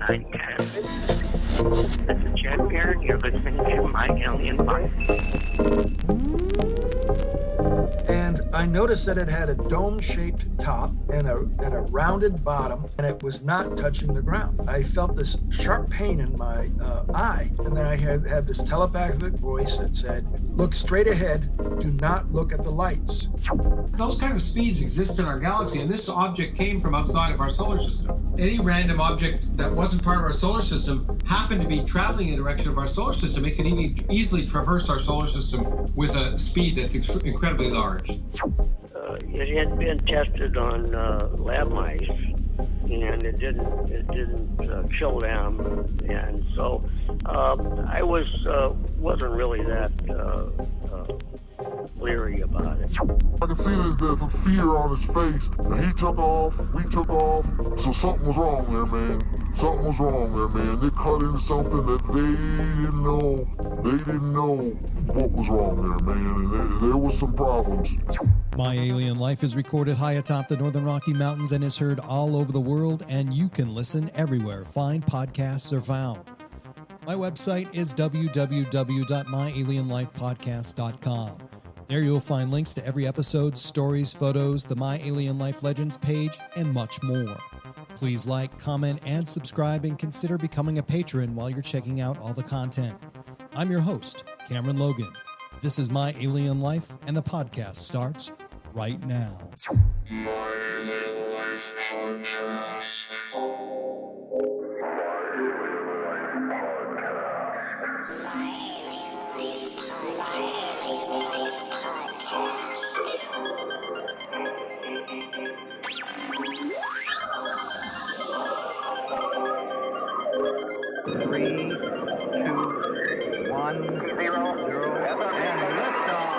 Hi, Ken. This is Chad Barron. You're listening to My Alien Life. And I noticed that it had a dome-shaped top and a rounded bottom, and it was not touching the ground. I felt this sharp pain in my eye, and then I had this telepathic voice that said, "Look straight ahead, do not look at the lights." Those kind of speeds exist in our galaxy, and this object came from outside of our solar system. Any random object that wasn't part of our solar system happened to be traveling in the direction of our solar system. It can easily traverse our solar system with a speed that's incredibly large. It had been tested on lab mice, and it didn't kill them, and so I wasn't really that leery about it. I could see that there's a fear on his face, and he took off, we took off, so something was wrong there, man. Something was wrong there, man. They cut into something that they didn't know. They didn't know what was wrong there, man, and there was some problems. My Alien Life is recorded high atop the Northern Rocky Mountains and is heard all over the world, and you can listen everywhere fine podcasts are found. My website is www.myalienlifepodcast.com. There you'll find links to every episode, stories, photos, the My Alien Life Legends page, and much more. Please like, comment, and subscribe, and consider becoming a patron while you're checking out all the content. I'm your host, Cameron Logan. This is My Alien Life, and the podcast starts right now. My Alien Life Podcast. Three, two, 1, 0, and liftoff.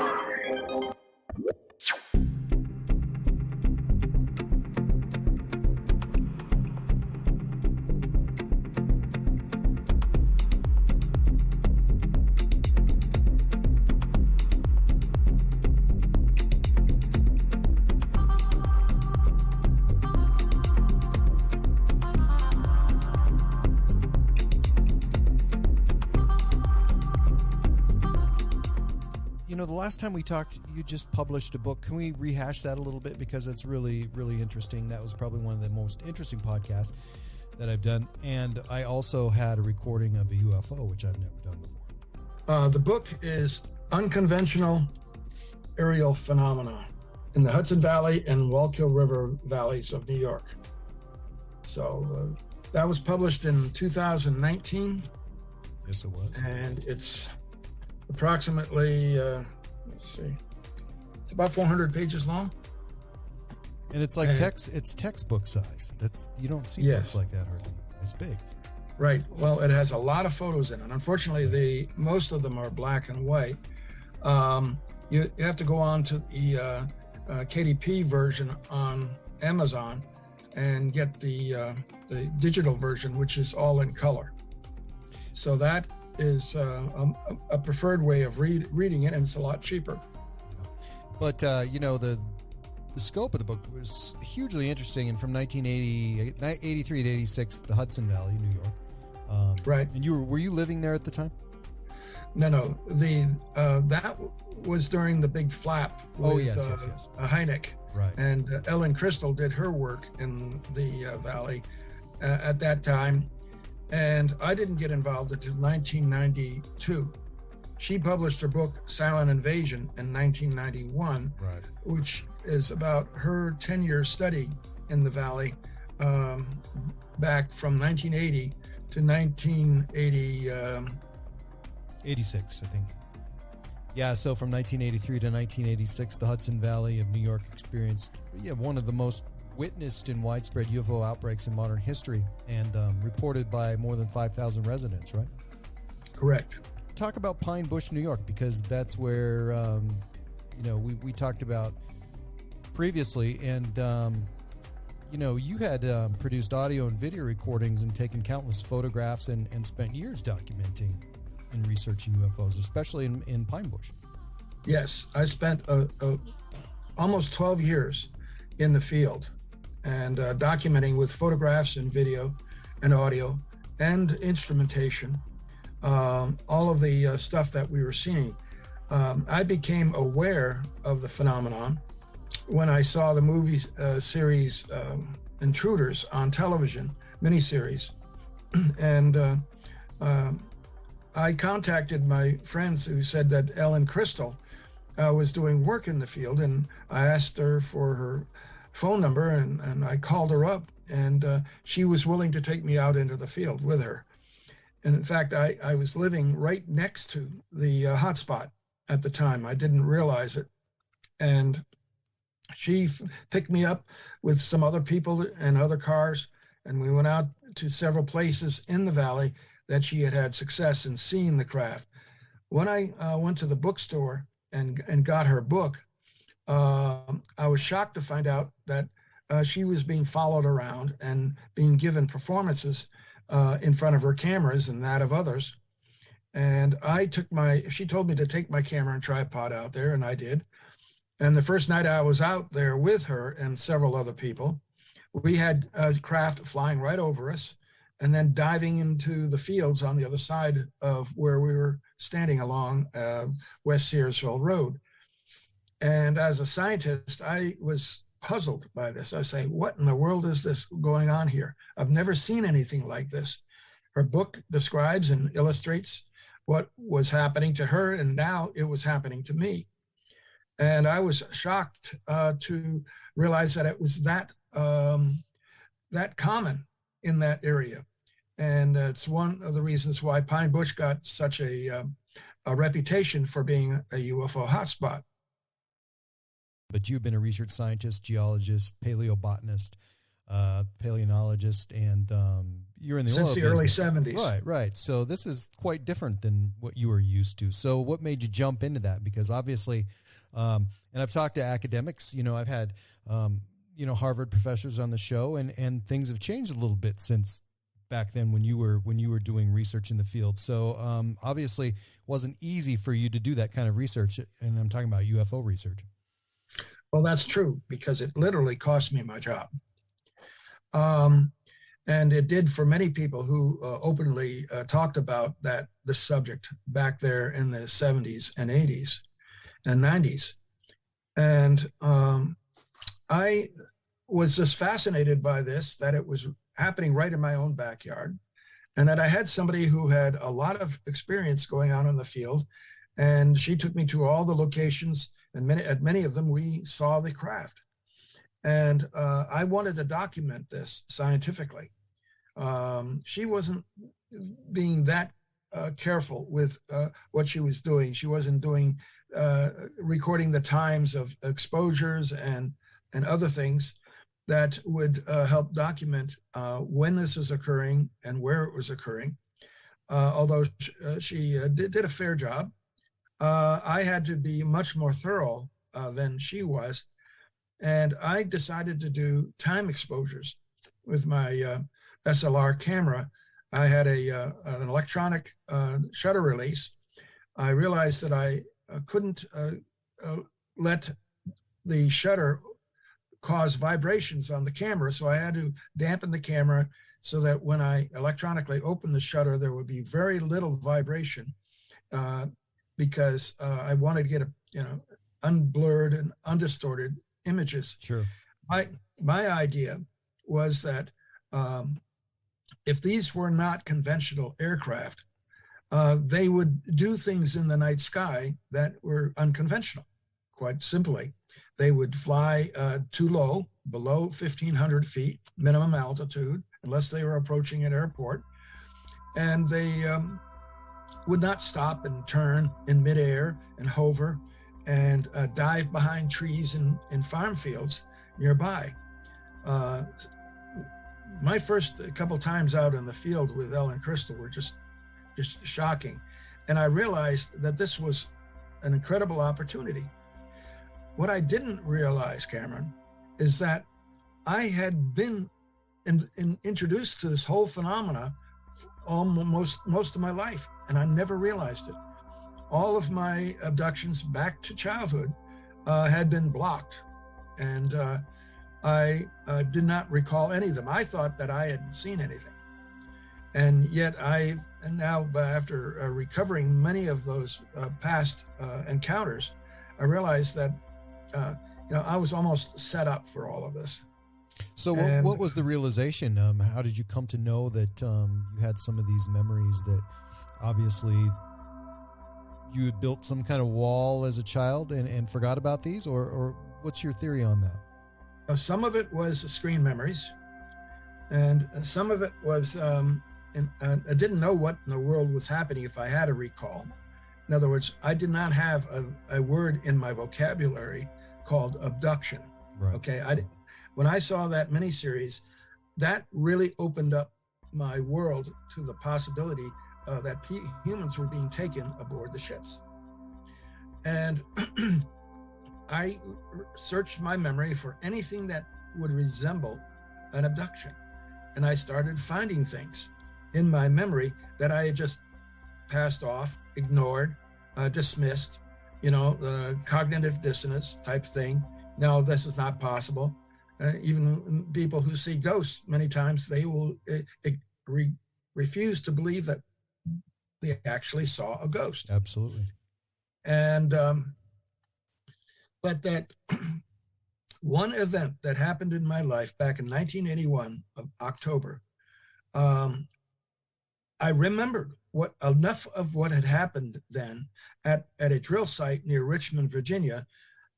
The last time we talked, you just published a book. Can we rehash that a little bit? Because it's really, really interesting. That was probably one of the most interesting podcasts that I've done. And I also had a recording of a UFO, which I've never done before. The book is Unconventional Aerial Phenomena in the Hudson Valley and Wallkill River valleys of New York. So that was published in 2019. Yes, it was. And it's approximately, it's about 400 pages long. And it's like it's textbook size. You don't see books like that hardly. It's big. Right. Well, it has a lot of photos in it. Unfortunately, most of them are black and white. You have to go on to the KDP version on Amazon and get the digital version, which is all in color. So that is a preferred way of reading it, and it's a lot cheaper. But the scope of the book was hugely interesting, and from 1983 to 86, the Hudson Valley, New York. Right. And were you living there at the time? No. That was during the big flap with yes. Hynek. Right. And Ellen Crystall did her work in the valley at that time. And I didn't get involved until 1992. She published her book, Silent Invasion, in 1991, right, which is about her 10-year study in the valley back from 1980 to 86, I think. Yeah, so from 1983 to 1986, the Hudson Valley of New York experienced one of the most witnessed and widespread UFO outbreaks in modern history, and reported by more than 5,000 residents, right? Correct. Talk about Pine Bush, New York, because that's where we talked about previously, and you had produced audio and video recordings and taken countless photographs and spent years documenting and researching UFOs, especially in Pine Bush. Yes, I spent almost 12 years in the field and documenting with photographs and video and audio and instrumentation, all of the stuff that we were seeing. I became aware of the phenomenon when I saw the movie series Intruders on television, miniseries. And I contacted my friends who said that Ellen Crystall was doing work in the field, and I asked her for her phone number, and I called her up, and she was willing to take me out into the field with her. And in fact, I was living right next to the hotspot at the time. I didn't realize it. And she picked me up with some other people and other cars, and we went out to several places in the valley that she had had success in seeing the craft. When I went to the bookstore and got her book, I was shocked to find out that she was being followed around and being given performances in front of her cameras and that of others. And she told me to take my camera and tripod out there, and I did. And the first night I was out there with her and several other people, we had a craft flying right over us and then diving into the fields on the other side of where we were standing along West Searsville Road. And as a scientist, I was puzzled by this. I say, what in the world is this going on here? I've never seen anything like this. Her book describes and illustrates what was happening to her, and now it was happening to me. And I was shocked to realize that it was that common in that area. And it's one of the reasons why Pine Bush got such a reputation for being a UFO hotspot. But you've been a research scientist, geologist, paleobotanist, paleontologist, and you're in the since oil the business. early 70s. Right. So this is quite different than what you were used to. So what made you jump into that? Because obviously, and I've talked to academics, I've had, Harvard professors on the show, and things have changed a little bit since back then when you were doing research in the field. So obviously it wasn't easy for you to do that kind of research. And I'm talking about UFO research. Well, that's true, because it literally cost me my job. And it did for many people who openly talked about this subject back there in the 70s and 80s and 90s. And I was just fascinated by this, that it was happening right in my own backyard, and that I had somebody who had a lot of experience going on in the field. And she took me to all the locations, and at many of them we saw the craft. And I wanted to document this scientifically. She wasn't being that careful with what she was doing. She wasn't recording the times of exposures and other things that would help document when this was occurring and where it was occurring. Although she did a fair job, I had to be much more thorough than she was. And I decided to do time exposures with my SLR camera. I had an electronic shutter release. I realized that I couldn't let the shutter cause vibrations on the camera, so I had to dampen the camera so that when I electronically opened the shutter, there would be very little vibration, because I wanted to get unblurred and undistorted images. Sure. My idea was that if these were not conventional aircraft, they would do things in the night sky that were unconventional. Quite simply, they would fly too low, below 1,500 feet minimum altitude, unless they were approaching an airport, and they would not stop and turn in midair and hover and dive behind trees in farm fields nearby. My first couple times out in the field with Ellen Crystall were just shocking. And I realized that this was an incredible opportunity. What I didn't realize, Cameron, is that I had been introduced to this whole phenomena almost most of my life, and I never realized it. All of my abductions back to childhood had been blocked, and I did not recall any of them. I thought that I hadn't seen anything. And yet after recovering many of those past encounters, I realized that, I was almost set up for all of this. So what was the realization? How did you come to know that you had some of these memories that obviously you had built some kind of wall as a child and forgot about these, or what's your theory on that? Some of it was screen memories, and some of it was, I didn't know what in the world was happening if I had a recall. In other words, I did not have a word in my vocabulary called abduction. Right. Okay. When I saw that miniseries, that really opened up my world to the possibility that humans were being taken aboard the ships. And I searched my memory for anything that would resemble an abduction. And I started finding things in my memory that I had just passed off, ignored, dismissed, the cognitive dissonance type thing. No, this is not possible. Even people who see ghosts, many times they will refuse to believe that they actually saw a ghost. Absolutely. And, but that one event that happened in my life back in 1981 of October, I remembered enough of what had happened then at a drill site near Richmond, Virginia.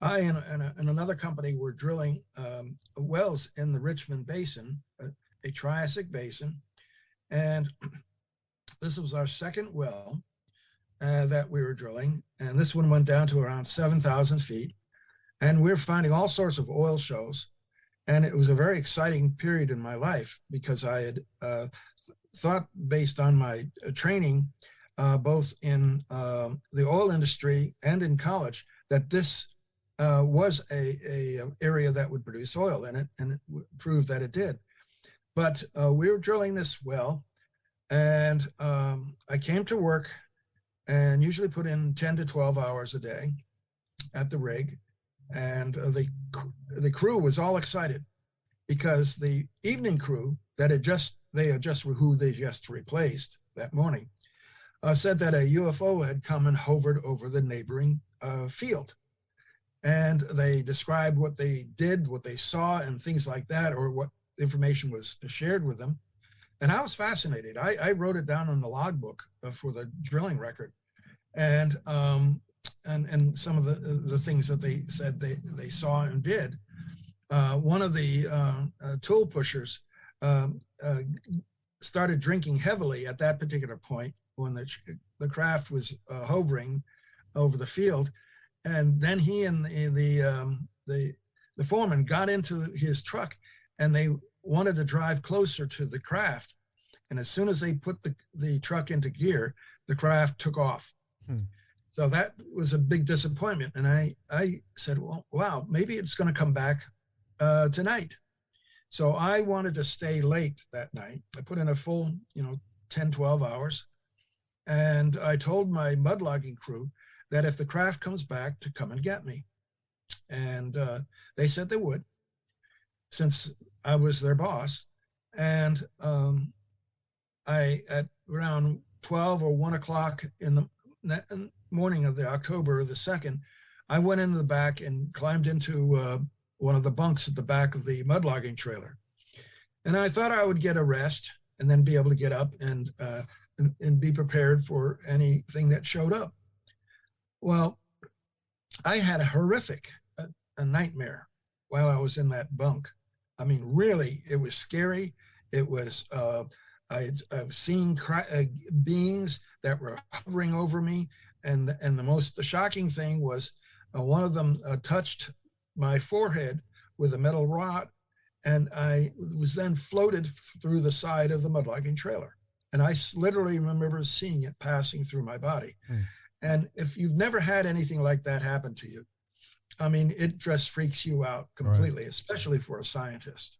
I and another company were drilling wells in the Richmond Basin, a Triassic basin. And this was our second well that we were drilling. And this one went down to around 7,000 feet. And we're finding all sorts of oil shows. And it was a very exciting period in my life because I had thought, based on my training, both in the oil industry and in college, that this was a area that would produce oil in it, and it proved that it did. But we were drilling this well, and I came to work and usually put in 10 to 12 hours a day at the rig. And the crew was all excited because the evening crew who they just replaced that morning said that a UFO had come and hovered over the neighboring field. And they described what they did, what they saw, and things like that, or what information was shared with them. And I was fascinated. I wrote it down on the logbook for the drilling record. And some of the things that they said they saw and did. One of the tool pushers started drinking heavily at that particular point when the craft was hovering over the field. And then he and the foreman got into his truck, and they wanted to drive closer to the craft. And as soon as they put the truck into gear, the craft took off. So that was a big disappointment. And I said, well, wow, maybe it's going to come back tonight. So I wanted to stay late that night. I put in a full, 10, 12 hours. And I told my mudlogging crew that if the craft comes back, to come and get me. And they said they would, since I was their boss. And at around 12 or 1 o'clock in the morning of the October the 2nd, I went into the back and climbed into one of the bunks at the back of the mudlogging trailer. And I thought I would get a rest and then be able to get up and be prepared for anything that showed up. Well, I had a horrific nightmare while I was in that bunk. I mean, really, it was scary. It was, I've seen beings that were hovering over me. And the shocking thing was one of them touched my forehead with a metal rod, and I was then floated through the side of the mudlogging trailer. And I literally remember seeing it passing through my body. And if you've never had anything like that happen to you, I mean, it just freaks you out completely, right, especially for a scientist.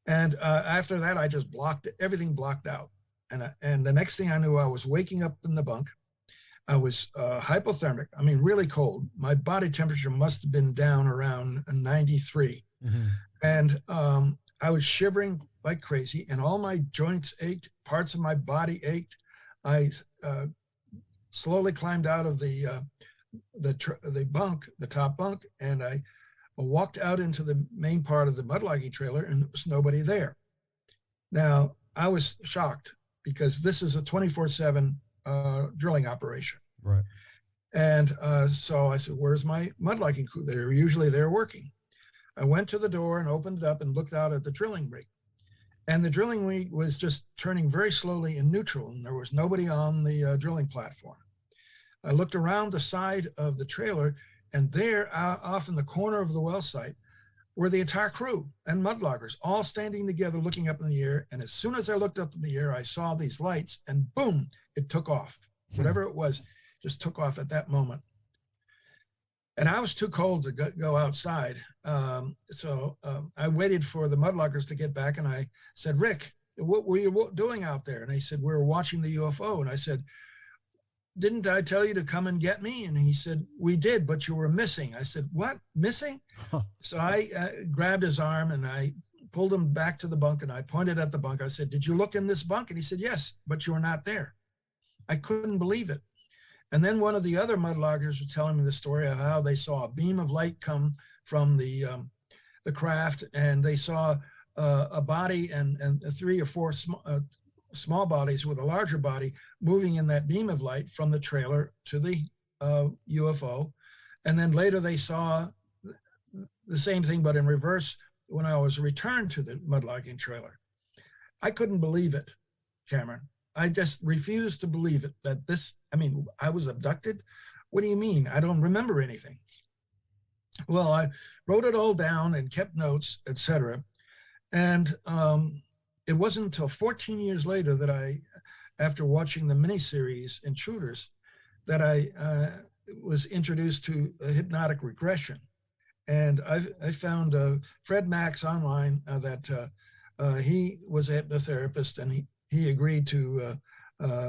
And after that, I just everything blocked out. And the next thing I knew, I was waking up in the bunk. I was hypothermic. I mean, really cold. My body temperature must have been down around 93. And I was shivering like crazy, and all my joints ached, parts of my body ached. I slowly climbed out of the bunk, the top bunk, and I walked out into the main part of the mudlogging trailer, and there was nobody there. Now, I was shocked because this is a 24/7 drilling operation. Right. And so I said, where's my mudlogging crew? They're usually there working. I went to the door and opened it up and looked out at the drilling rig. And the drilling rig was just turning very slowly in neutral, and there was nobody on the drilling platform. I looked around the side of the trailer, and there, off in the corner of the well site, were the entire crew and mudloggers all standing together looking up in the air. And as soon as I looked up in the air, I saw these lights, and boom, it took off. Whatever it was, just took off at that moment. And I was too cold to go outside. So I waited for the mudloggers to get back, and I said, Rick, what were you doing out there? And they said, we were watching the UFO. And I said, didn't I tell you to come and get me? And he said, we did, but you were missing. I said, what, missing? So I grabbed his arm and I pulled him back to the bunk, and I pointed at the bunk. I said, did you look in this bunk? And he said, yes, but you were not there. I couldn't believe it. And then one of the other mudloggers was telling me the story of how they saw a beam of light come from the craft, and they saw a body and 3 or 4 small bodies with a larger body moving in that beam of light from the trailer to the UFO. And then later they saw the same thing, but in reverse, when I was returned to the mudlogging trailer. I couldn't believe it, Cameron. I just refused to believe it, that I was abducted? What do you mean? I don't remember anything. Well, I wrote it all down and kept notes, etc. And it wasn't until 14 years later that after watching the miniseries Intruders, that I was introduced to hypnotic regression. And I found Fred Max online that he was a hypnotherapist, and he agreed to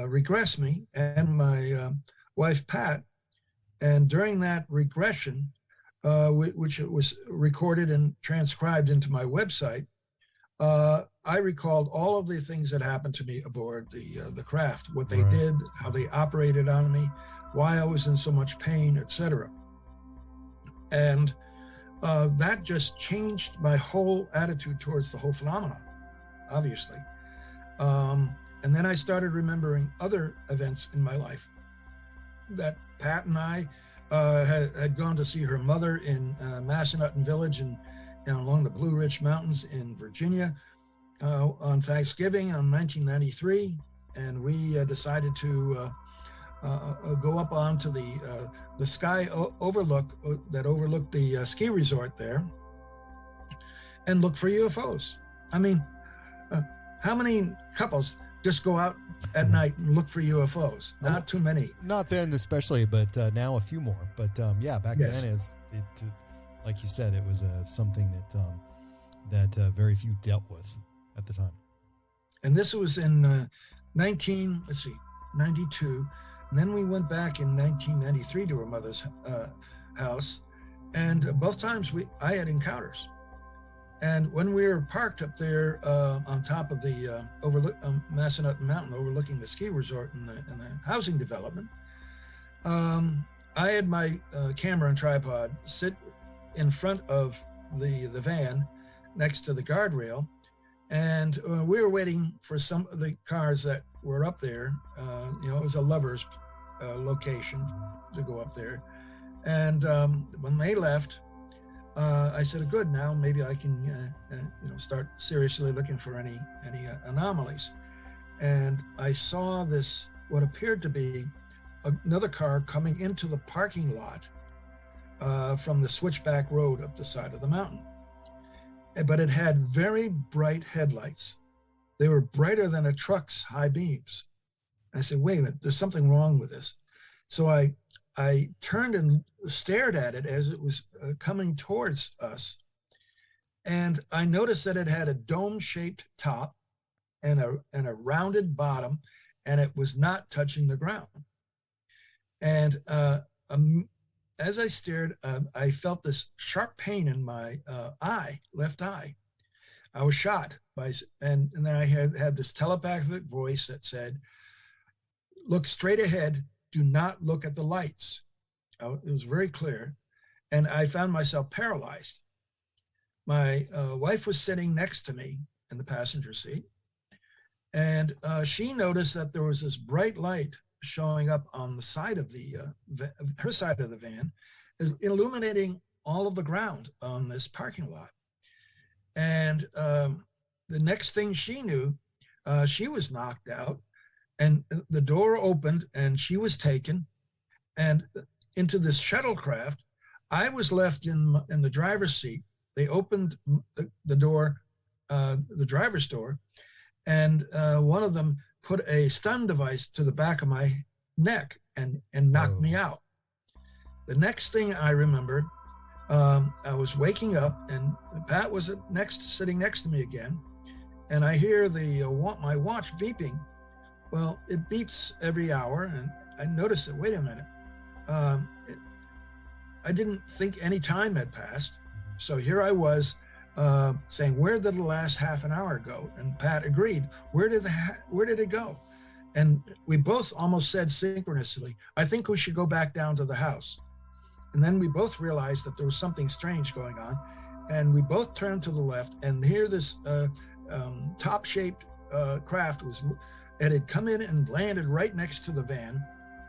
regress me and my wife, Pat. And during that regression, which was recorded and transcribed into my website, I recalled all of the things that happened to me aboard the craft, what they did, how they operated on me, why I was in so much pain, etc. And that just changed my whole attitude towards the whole phenomenon, obviously. And then I started remembering other events in my life, that Pat and I had gone to see her mother in Massanutten Village and along the Blue Ridge Mountains in Virginia on Thanksgiving in 1993. And we decided to go up onto the sky overlook that overlooked the ski resort there and look for UFOs. I mean, how many couples just go out at night and look for UFOs? Not too many. Not then especially, but now a few more. But yeah, back then, like you said, it was something that very few dealt with at the time. And this was in 92. And then we went back in 1993 to her mother's house. And both times I had encounters. And when we were parked up there on top of the Massanutten Mountain, overlooking the ski resort and the housing development, I had my camera and tripod sit in front of the van next to the guardrail, and we were waiting for some of the cars that were up there. It was a lover's location to go up there. And when they left, I said, good, now maybe I can start seriously looking for any anomalies. And I saw this, what appeared to be another car coming into the parking lot from the switchback road up the side of the mountain. But it had very bright headlights. They were brighter than a truck's high beams. I said, wait a minute, there's something wrong with this. So I turned and stared at it as it was coming towards us. And I noticed that it had a dome-shaped top and a rounded bottom, and it was not touching the ground. And as I stared, I felt this sharp pain in my left eye. I was shot by, and then I had this telepathic voice that said, look straight ahead, do not look at the lights. It was very clear. And I found myself paralyzed. My wife was sitting next to me in the passenger seat. And she noticed that there was this bright light showing up on the side of her side of the van, illuminating all of the ground on this parking lot. And the next thing she knew, she was knocked out, and the door opened and she was taken and into this shuttlecraft. I was left in the driver's seat. They opened the door, the driver's door, and one of them put a stun device to the back of my neck and knocked me out. The next thing I remember, I was waking up and Pat was sitting next to me again, and I hear my watch beeping. Well, it beeps every hour, and I noticed that, wait a minute, I didn't think any time had passed. So here I was saying, where did the last half an hour go? And Pat agreed, where did it go? And we both almost said synchronously, I think we should go back down to the house. And then we both realized that there was something strange going on. And we both turned to the left, and here this top-shaped craft had come in and landed right next to the van.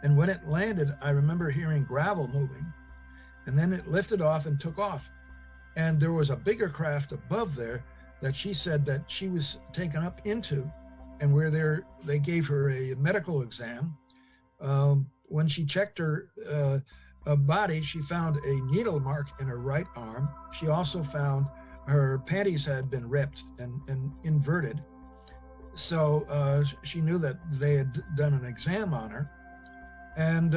And when it landed, I remember hearing gravel moving. And then it lifted off and took off. And there was a bigger craft above there that she said that she was taken up into, and where they gave her a medical exam. When she checked her body, she found a needle mark in her right arm. She also found her panties had been ripped and inverted. So she knew that they had done an exam on her. And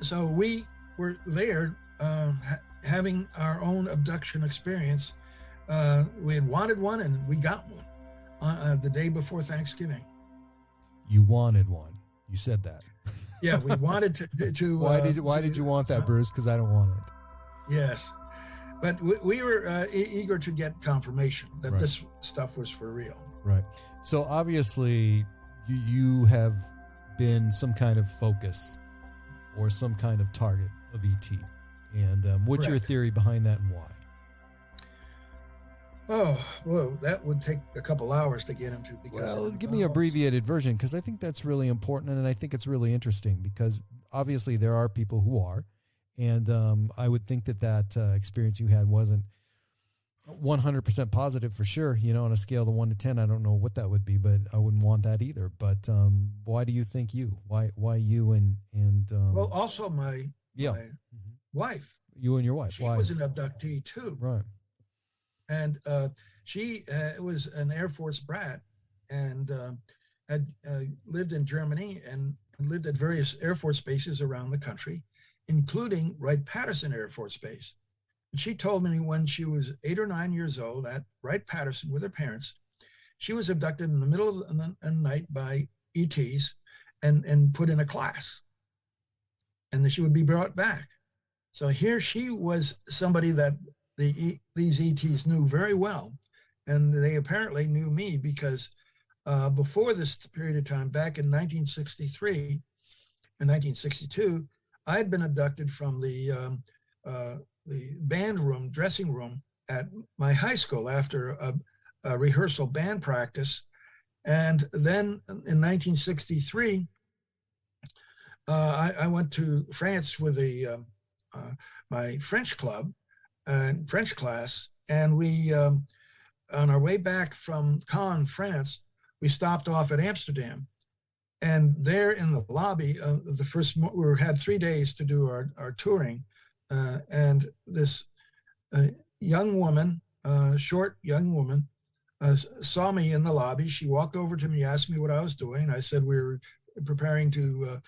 so we were there having our own abduction experience. We had wanted one, and we got one on the day before Thanksgiving. You wanted one. You said that. Yeah, we wanted to. Why did you want that, Bruce? Because I don't want it. Yes, but we were eager to get confirmation that this stuff was for real. Right. So obviously, you have been some kind of focus or some kind of target of ET. And what's your theory behind that, and why? Oh, well, that would take a couple hours to get into. Well, give me an abbreviated version, because I think that's really important, and I think it's really interesting, because obviously there are people who are, and I would think that experience you had wasn't 100% positive for sure. You know, on a scale of 1 to 10, I don't know what that would be, but I wouldn't want that either. But why do you think you? Why you and well, also my wife. You and your wife. She was an abductee too. Right. And she was an Air Force brat, and had lived in Germany and lived at various Air Force bases around the country, including Wright-Patterson Air Force Base. And she told me when she was 8 or 9 years old at Wright-Patterson with her parents, she was abducted in the middle of the night by ETs and put in a class. And then she would be brought back. So here she was somebody that these ETs knew very well. And they apparently knew me because before this period of time, back in 1963 and 1962, I had been abducted from the band room, dressing room at my high school after a rehearsal band practice. And then in 1963, I went to France with my French club and French class, and we, on our way back from Caen, France, we stopped off at Amsterdam. And there in the lobby, we had 3 days to do our touring, and this young woman, short young woman, saw me in the lobby. She walked over to me, asked me what I was doing. I said we were preparing to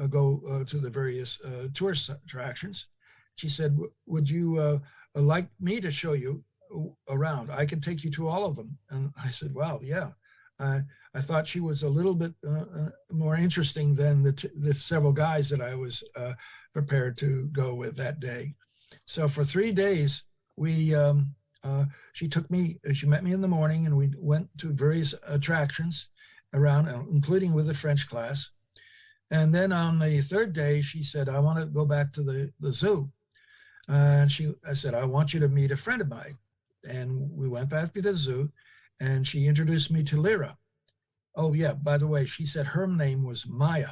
go to the various tourist attractions. She said, would you like me to show you around? I can take you to all of them. And I said, well, yeah. I thought she was a little bit more interesting than the several guys that I was prepared to go with that day. So for 3 days, she met me in the morning, and we went to various attractions around, including with the French class. And then on the third day, she said, I want to go back to the zoo. And I said, I want you to meet a friend of mine. And we went back to the zoo, and she introduced me to Lyra. Oh yeah, by the way, she said her name was Maya.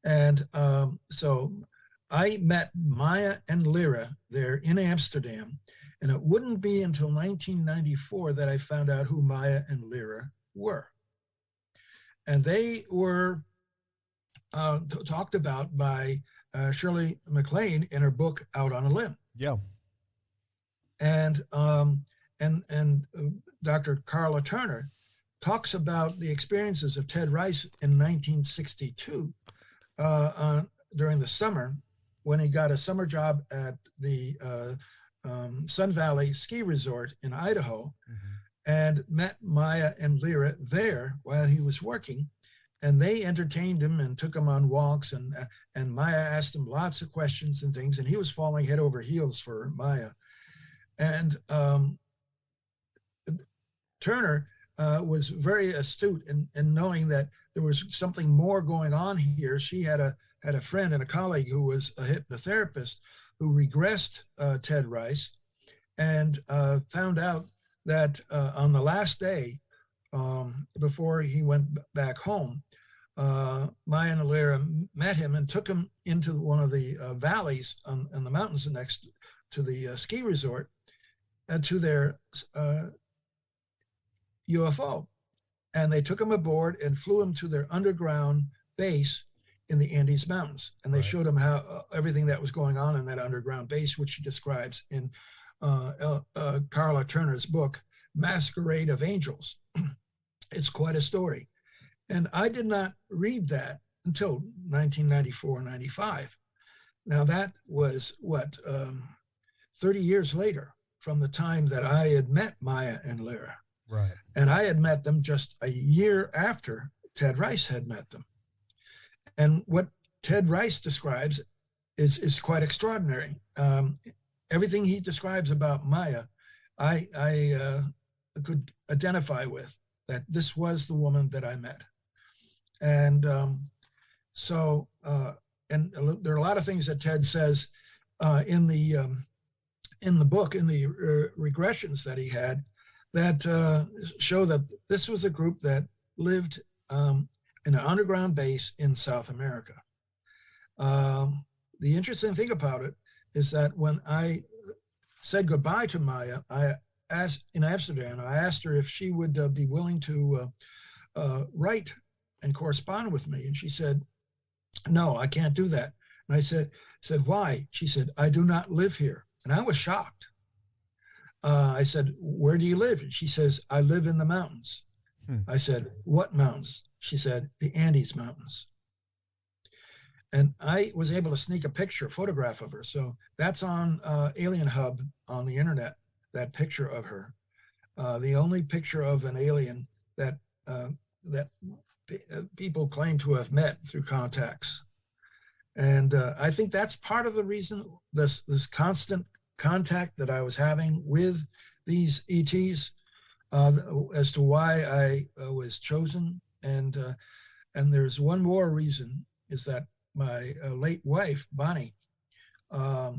And so I met Maya and Lyra there in Amsterdam. And it wouldn't be until 1994 that I found out who Maya and Lyra were. And they were talked about by Shirley MacLaine in her book Out on a Limb. Yeah. And Dr. Carla Turner talks about the experiences of Ted Rice in 1962 during the summer, when he got a summer job at the Sun Valley Ski Resort in Idaho, and met Maya and Lyra there while he was working. And they entertained him and took him on walks, and Maya asked him lots of questions and things, and he was falling head over heels for Maya. And Turner was very astute in knowing that there was something more going on here. She had a friend and a colleague who was a hypnotherapist who regressed Ted Rice, and found out that on the last day before he went back home, Maya and Lyra met him and took him into one of the valleys on the mountains next to the ski resort, to their UFO. And they took him aboard and flew him to their underground base in the Andes Mountains. And they showed him how everything that was going on in that underground base, which she describes in Carla Turner's book, Masquerade of Angels. It's quite a story. And I did not read that until 1994-95. Now that was 30 years later from the time that I had met Maya and Lyra. Right. And I had met them just a year after Ted Rice had met them. And what Ted Rice describes is quite extraordinary. Everything he describes about Maya, I could identify with, that this was the woman that I met. And and there are a lot of things that Ted says in the book, in the regressions that he had, that show that this was a group that lived in an underground base in South America. The interesting thing about it is that when I said goodbye to Maya, I asked in Amsterdam, I asked her if she would be willing to write and correspond with me. And she said, no, I can't do that. And I said, why? She said, I do not live here. And I was shocked. I said, where do you live? And she says, I live in the mountains. I said, what mountains? She said, the Andes Mountains. And I was able to sneak a photograph of her. So that's on Alien Hub on the internet, that picture of her. The only picture of an alien that people claim to have met through contacts. And I think that's part of the reason, this constant contact that I was having with these ETs, as to why I was chosen. And there's one more reason, is that my late wife, Bonnie, I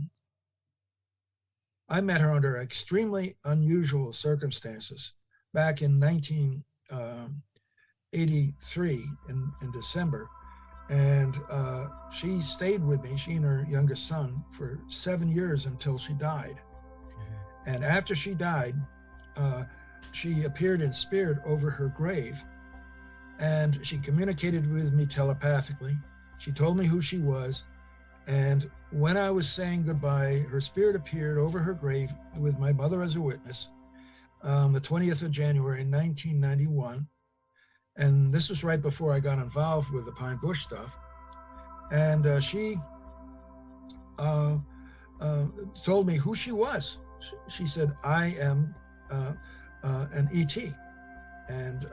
met her under extremely unusual circumstances back in 1983 in December. And she stayed with me, she and her youngest son, for 7 years until she died. And after she died, she appeared in spirit over her grave, and she communicated with me telepathically. She told me who she was. And when I was saying goodbye, her spirit appeared over her grave with my mother as a witness on the 20th of January, 1991. And this was right before I got involved with the Pine Bush stuff. And she told me who she was. She said, I am an ET. And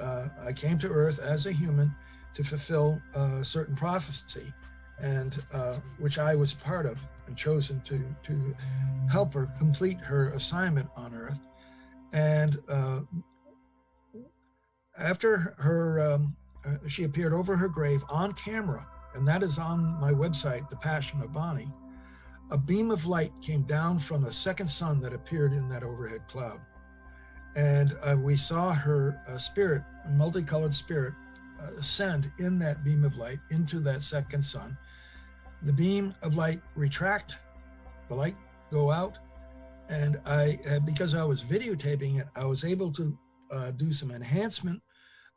I came to Earth as a human to fulfill a certain prophecy, and which I was part of and chosen to help her complete her assignment on Earth. And after her, she appeared over her grave on camera, and that is on my website, The Passion of Bonnie. A beam of light came down from the second sun that appeared in that overhead cloud. And we saw her spirit, a multicolored spirit, ascend in that beam of light into that second sun. The beam of light retract, the light go out, and because I was videotaping it, I was able to do some enhancement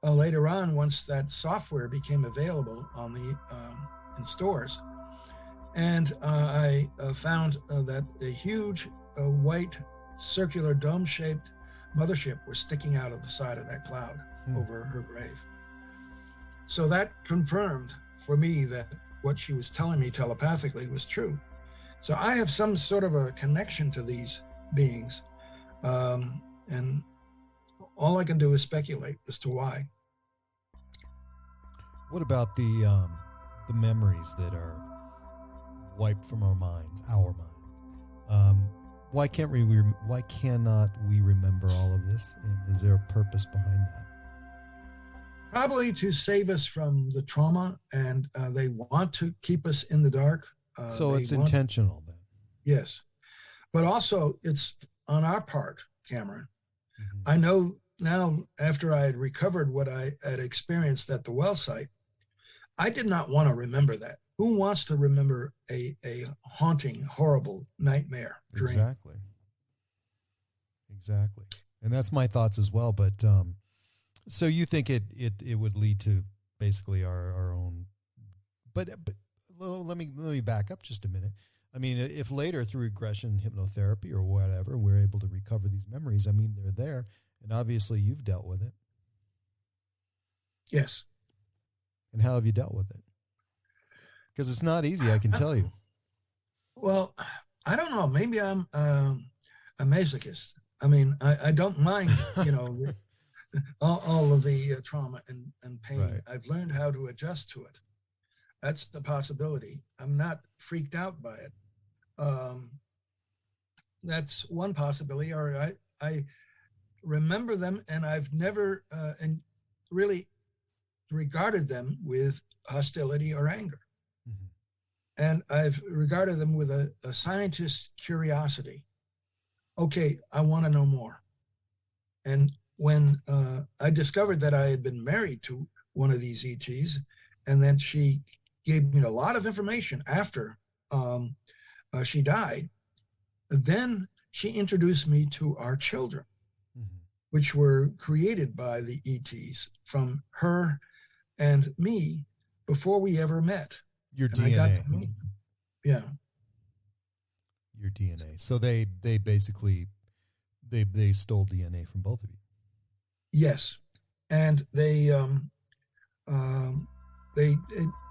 later on once that software became available on the in stores. And I found that a huge white circular dome-shaped mothership was sticking out of the side of that cloud over her grave. So that confirmed for me that what she was telling me telepathically was true. So I have some sort of a connection to these beings, and all I can do is speculate as to why. What about the memories that are wiped from our minds, why cannot we remember all of this? And is there a purpose behind that? Probably to save us from the trauma, and they want to keep us in the dark. So it's intentional then? Yes. But also it's on our part, Cameron. Mm-hmm. I know now, after I had recovered what I had experienced at the well site, I did not want to remember that. Who wants to remember a haunting, horrible nightmare dream? Exactly. And that's my thoughts as well. But so you think it would lead to basically our own, but let me back up just a minute. I mean, if later through regression hypnotherapy or whatever, we're able to recover these memories, I mean, they're there, and obviously you've dealt with it. Yes. And how have you dealt with it? Because it's not easy, I can tell you. Well, I don't know. Maybe I'm a masochist. I mean, I don't mind, all of the trauma and pain. Right. I've learned how to adjust to it. That's the possibility. I'm not freaked out by it. That's one possibility. Or I remember them, and I've never and really regarded them with hostility or anger. Mm-hmm. And I've regarded them with a scientist's curiosity. Okay, I want to know more. And when I discovered that I had been married to one of these ETs, and then she gave me a lot of information after she died, then she introduced me to our children, mm-hmm. which were created by the ETs from her and me before we ever met. Your and DNA. I got to meet them. Yeah. Your DNA. So they basically they stole DNA from both of you. Yes, and they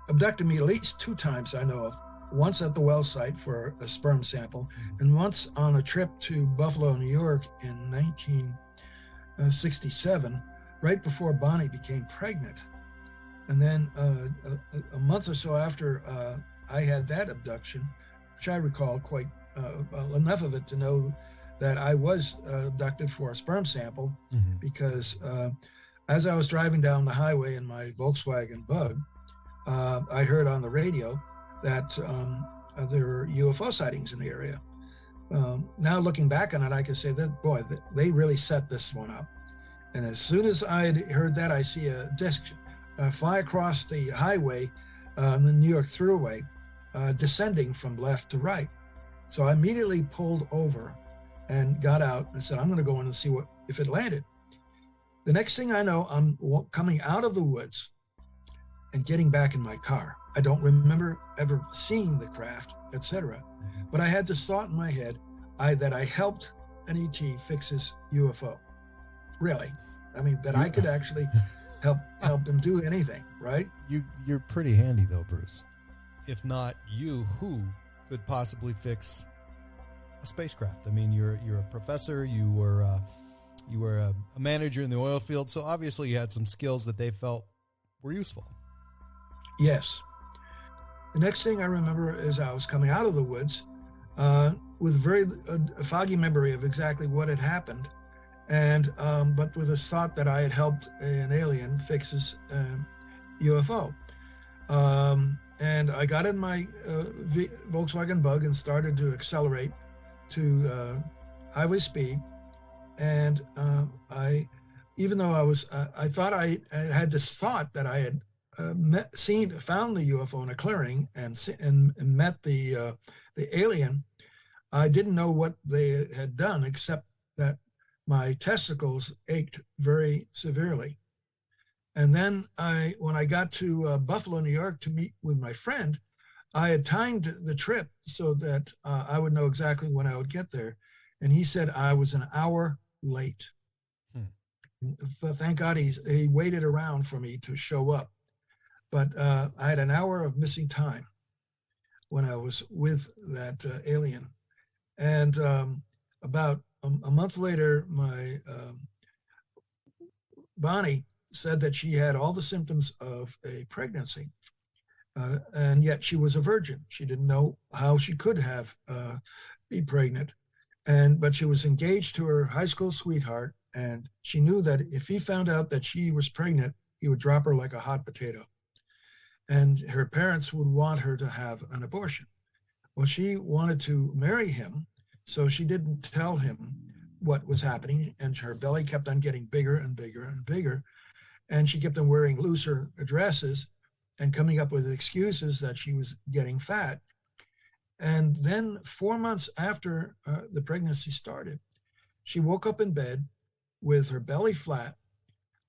abducted me at least 2 times I know of. Once at the well site for a sperm sample, mm-hmm. and once on a trip to Buffalo, New York in 1967, right before Bonnie became pregnant. And then a month or so after I had that abduction, which I recall quite enough of it to know that I was abducted for a sperm sample, mm-hmm. because as I was driving down the highway in my Volkswagen Bug, I heard on the radio that there were UFO sightings in the area. Now looking back on it, I can say that, boy, they really set this one up. And as soon as I had heard that, I see a disc fly across the highway, the New York Thruway, descending from left to right. So I immediately pulled over and got out and said, I'm going to go in and see if it landed. The next thing I know, I'm coming out of the woods and getting back in my car. I don't remember ever seeing the craft, etc. But I had this thought in my head that I helped an ET fix his UFO. Really. I mean, that I could actually help them do anything, right? You're pretty handy though, Bruce. If not you, who could possibly fix a spacecraft? I mean, you're a professor, you were a manager in the oil field, so obviously you had some skills that they felt were useful. Yes. The next thing I remember is I was coming out of the woods with a very foggy memory of exactly what had happened. and but with a thought that I had helped an alien fix his UFO. And I got in my Volkswagen Bug and started to accelerate to highway speed. And even though I thought I had this thought that I had found the UFO in a clearing and met the alien, I didn't know what they had done except that my testicles ached very severely. And then when I got to Buffalo, New York to meet with my friend, I had timed the trip so that I would know exactly when I would get there. And he said I was an hour late. Thank God he waited around for me to show up. But I had an hour of missing time when I was with that alien. And about a month later, my Bonnie said that she had all the symptoms of a pregnancy, and yet she was a virgin. She didn't know how she could have be pregnant, but she was engaged to her high school sweetheart, and she knew that if he found out that she was pregnant, he would drop her like a hot potato, and her parents would want her to have an abortion. Well, she wanted to marry him, so she didn't tell him what was happening, and her belly kept on getting bigger and bigger and bigger. And she kept on wearing looser dresses and coming up with excuses that she was getting fat. And then 4 months after the pregnancy started, she woke up in bed with her belly flat,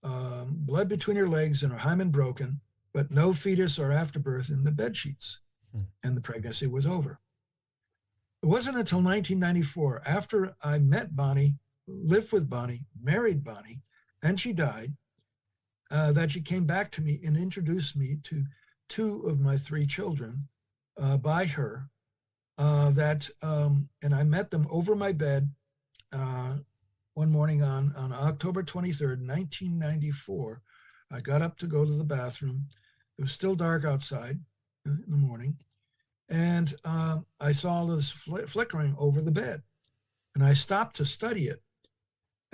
blood between her legs and her hymen broken, but no fetus or afterbirth in the bed sheets. And the pregnancy was over. It wasn't until 1994, after I met Bonnie, lived with Bonnie, married Bonnie, and she died, that she came back to me and introduced me to 2 of my 3 children by her. And I met them over my bed one morning on October 23rd, 1994. I got up to go to the bathroom. It was still dark outside in the morning. And I saw this flickering over the bed. And I stopped to study it.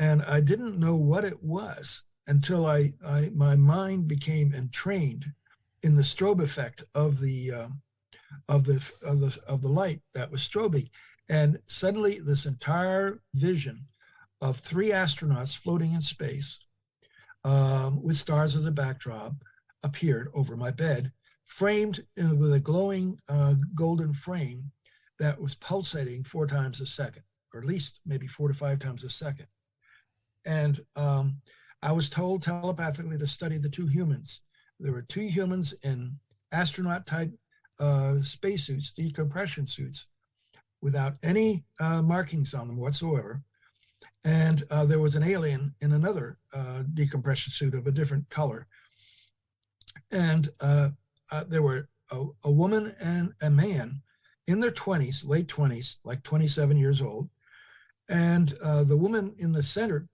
And I didn't know what it was until my mind became entrained in the strobe effect of the light that was strobing. And suddenly this entire vision of 3 astronauts floating in space with stars as a backdrop appeared over my bed, framed with a glowing golden frame that was pulsating 4 times a second, or at least maybe 4 to 5 times a second. And I was told telepathically to study the 2 humans. There were 2 humans in astronaut type spacesuits, decompression suits, without any markings on them whatsoever. And there was an alien in another decompression suit of a different color. And there were a woman and a man in their 20s, late 20s, like 27 years old. And the woman in the center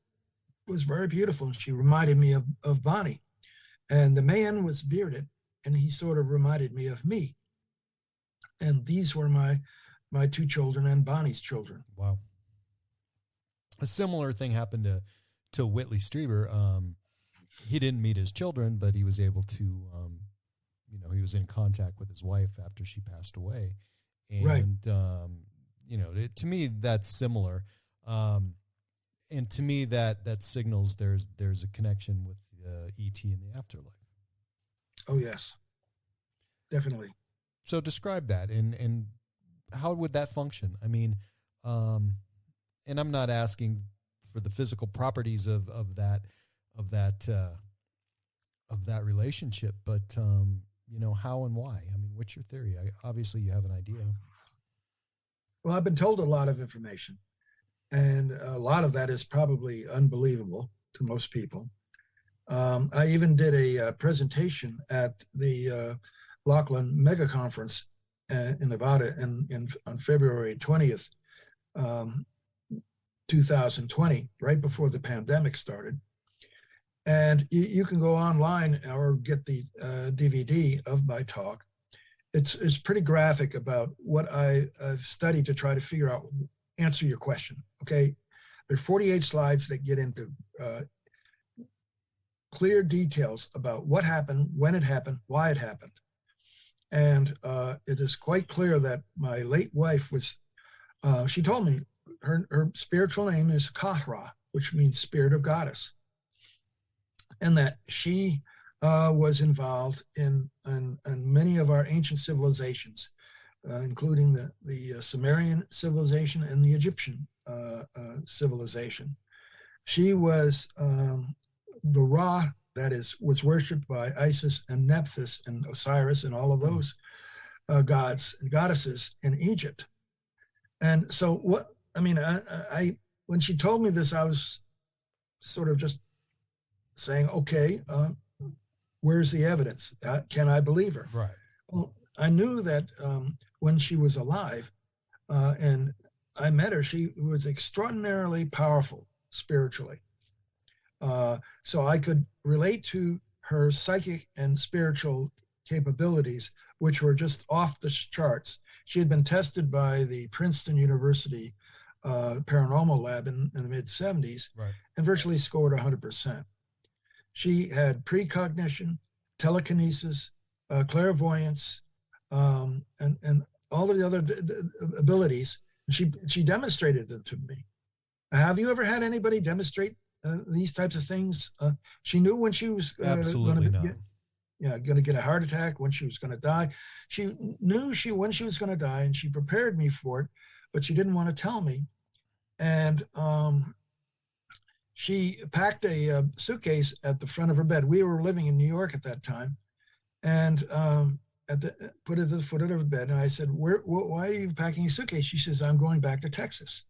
was very beautiful. She reminded me of Bonnie. And the man was bearded, and he sort of reminded me of me. And these were my 2 children and Bonnie's children. Wow. A similar thing happened to Whitley Strieber. He didn't meet his children, but he was able to, he was in contact with his wife after she passed away. And, right. To me, that's similar. And to me, that signals there's a connection with ET in the afterlife. Oh, yes, definitely. So describe that, and how would that function? I mean, and I'm not asking for the physical properties of that relationship, but how and why? I mean, what's your theory? Obviously, you have an idea. Well, I've been told a lot of information, and a lot of that is probably unbelievable to most people. I even did a presentation at the Laughlin Mega Conference in Nevada on February 20th, 2020, right before the pandemic started. And you can go online or get the DVD of my talk. It's pretty graphic about what I've studied to try to answer your question. Okay, There are 48 slides that get into clear details about what happened, when it happened, why it happened. And it is quite clear that my late wife was, she told me her spiritual name is Kahra, which means spirit of goddess. And that she was involved in many of our ancient civilizations, including the Sumerian civilization and the Egyptian civilization. She was the Ra that was worshipped by Isis and Nephthys and Osiris and all of those gods and goddesses in Egypt. And so I when she told me this, I was sort of just saying, okay, where's the evidence? Can I believe her? Right. Well, I knew that when she was alive and I met her, she was extraordinarily powerful spiritually. So I could relate to her psychic and spiritual capabilities, which were just off the charts. She had been tested by the Princeton University paranormal lab in the mid-70s, right, and virtually scored 100%. She had precognition, telekinesis, clairvoyance, and all of the other abilities. She demonstrated them to me. Have you ever had anybody demonstrate these types of things? She knew when she was absolutely not. Going to get a heart attack, when she was going to die. She knew when she was going to die, and she prepared me for it, but she didn't want to tell me. And she packed a suitcase at the front of her bed. We were living in New York at that time, and put it at the foot of her bed. And I said, why are you packing a suitcase? She says, I'm going back to Texas.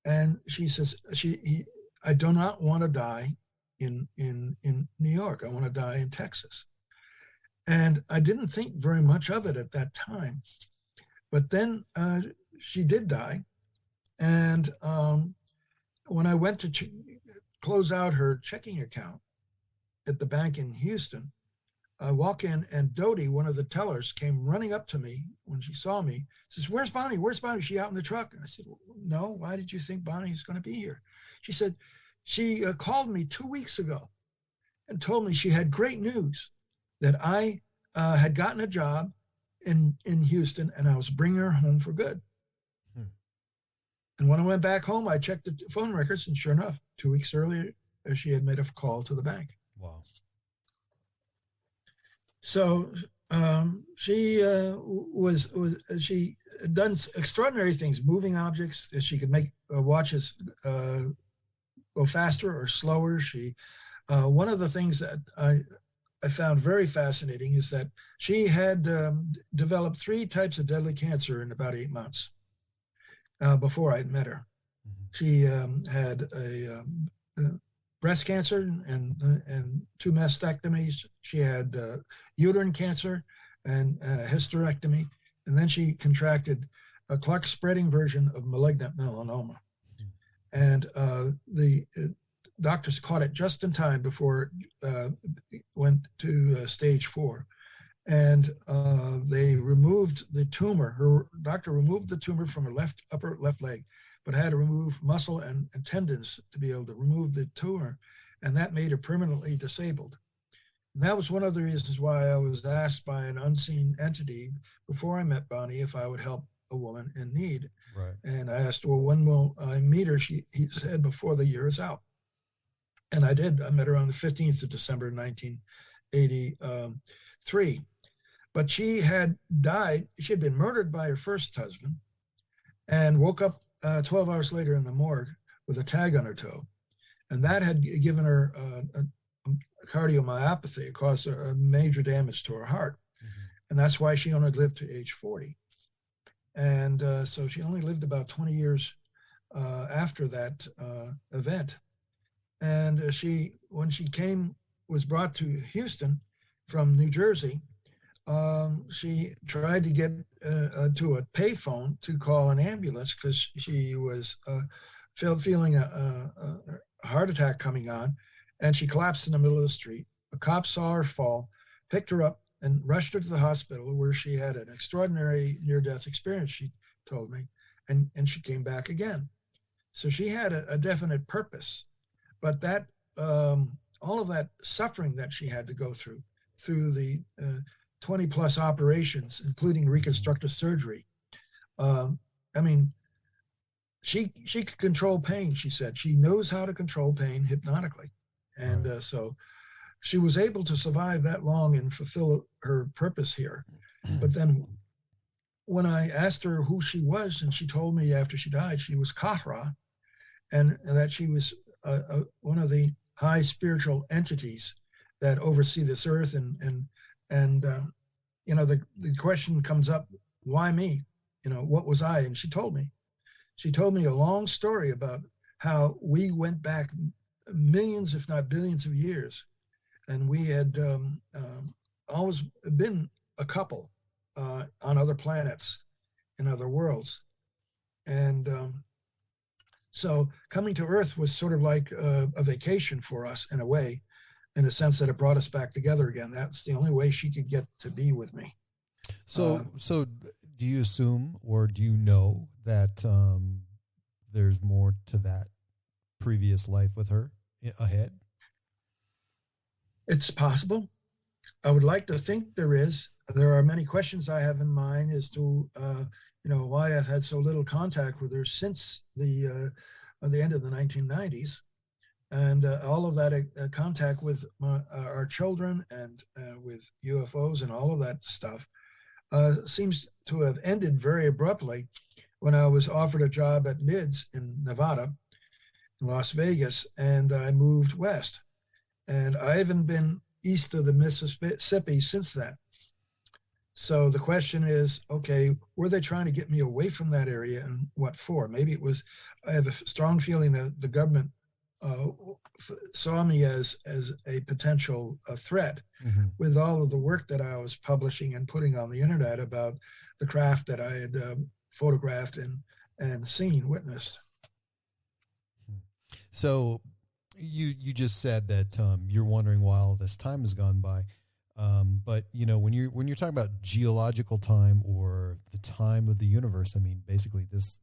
And she says, I do not want to die in New York. I want to die in Texas. And I didn't think very much of it at that time. But then she did die. And when I went to close out her checking account at the bank in Houston, I walk in, and Dodie, one of the tellers, came running up to me when she saw me, says, where's Bonnie? Where's Bonnie? Is she out in the truck? And I said, no, why did you think Bonnie's going to be here? She said, she called me 2 weeks ago and told me she had great news, that I had gotten a job in Houston and I was bringing her home for good. And when I went back home, I checked the phone records, and sure enough, 2 weeks earlier, she had made a call to the bank. Wow. So she she had done extraordinary things, moving objects. She could make watches go faster or slower. She one of the things that I found very fascinating is that she had developed 3 types of deadly cancer in about 8 months before I met her. She had a breast cancer and 2 mastectomies. She had uterine cancer and a hysterectomy. And then she contracted a Clark spreading version of malignant melanoma. And the doctors caught it just in time before it went to stage 4. And they removed the tumor. Her doctor removed the tumor from her upper left leg, but had to remove muscle and tendons to be able to remove the tumor. And that made her permanently disabled. And that was one of the reasons why I was asked by an unseen entity before I met Bonnie if I would help a woman in need. Right. And I asked, well, when will I meet her? He said, before the year is out. And I did. I met her on the 15th of December, 1983. But she had died. She had been murdered by her first husband and woke up 12 hours later in the morgue with a tag on her toe. And that had given her a cardiomyopathy. It caused a major damage to her heart. And that's why she only lived to age 40. And so she only lived about 20 years after that event. And when she was brought to Houston from New Jersey, she tried to get to a payphone to call an ambulance because she was feeling a heart attack coming on, and she collapsed in the middle of the street. A cop saw her fall, picked her up, and rushed her to the hospital, where she had an extraordinary near-death experience, she told me, and she came back again. So she had a definite purpose, but that all of that suffering that she had to go through the 20 plus operations, including reconstructive surgery. I mean, she could control pain. She said she knows how to control pain hypnotically, and so she was able to survive that long and fulfill her purpose here. But then when I asked her who she was, and she told me after she died, she was Kahra, and that she was one of the high spiritual entities that oversee this earth. And you know, the question comes up, why me? You know, what was I? And she told me a long story about how we went back millions, if not billions of years. And we had always been a couple on other planets, in other worlds. And so coming to Earth was sort of like a vacation for us in a way, in the sense that it brought us back together again. That's the only way she could get to be with me. So do you assume, or do you know that there's more to that previous life with her ahead? It's possible. I would like to think there is. There are many questions I have in mind as to, you know, why I've had so little contact with her since the end of the 1990s. And all of that contact with our children and with UFOs and all of that stuff seems to have ended very abruptly when I was offered a job at NIDS in Nevada, in Las Vegas, and I moved west. And I haven't been east of the Mississippi since then. So the question is, okay, were they trying to get me away from that area, and what for? Maybe it was, I have a strong feeling that the government saw me as a potential threat with all of the work that I was publishing and putting on the internet about the craft that I had photographed and seen, witnessed. So you just said that you're wondering why all this time has gone by. But you know, when you're talking about geological time or the time of the universe, I mean, basically this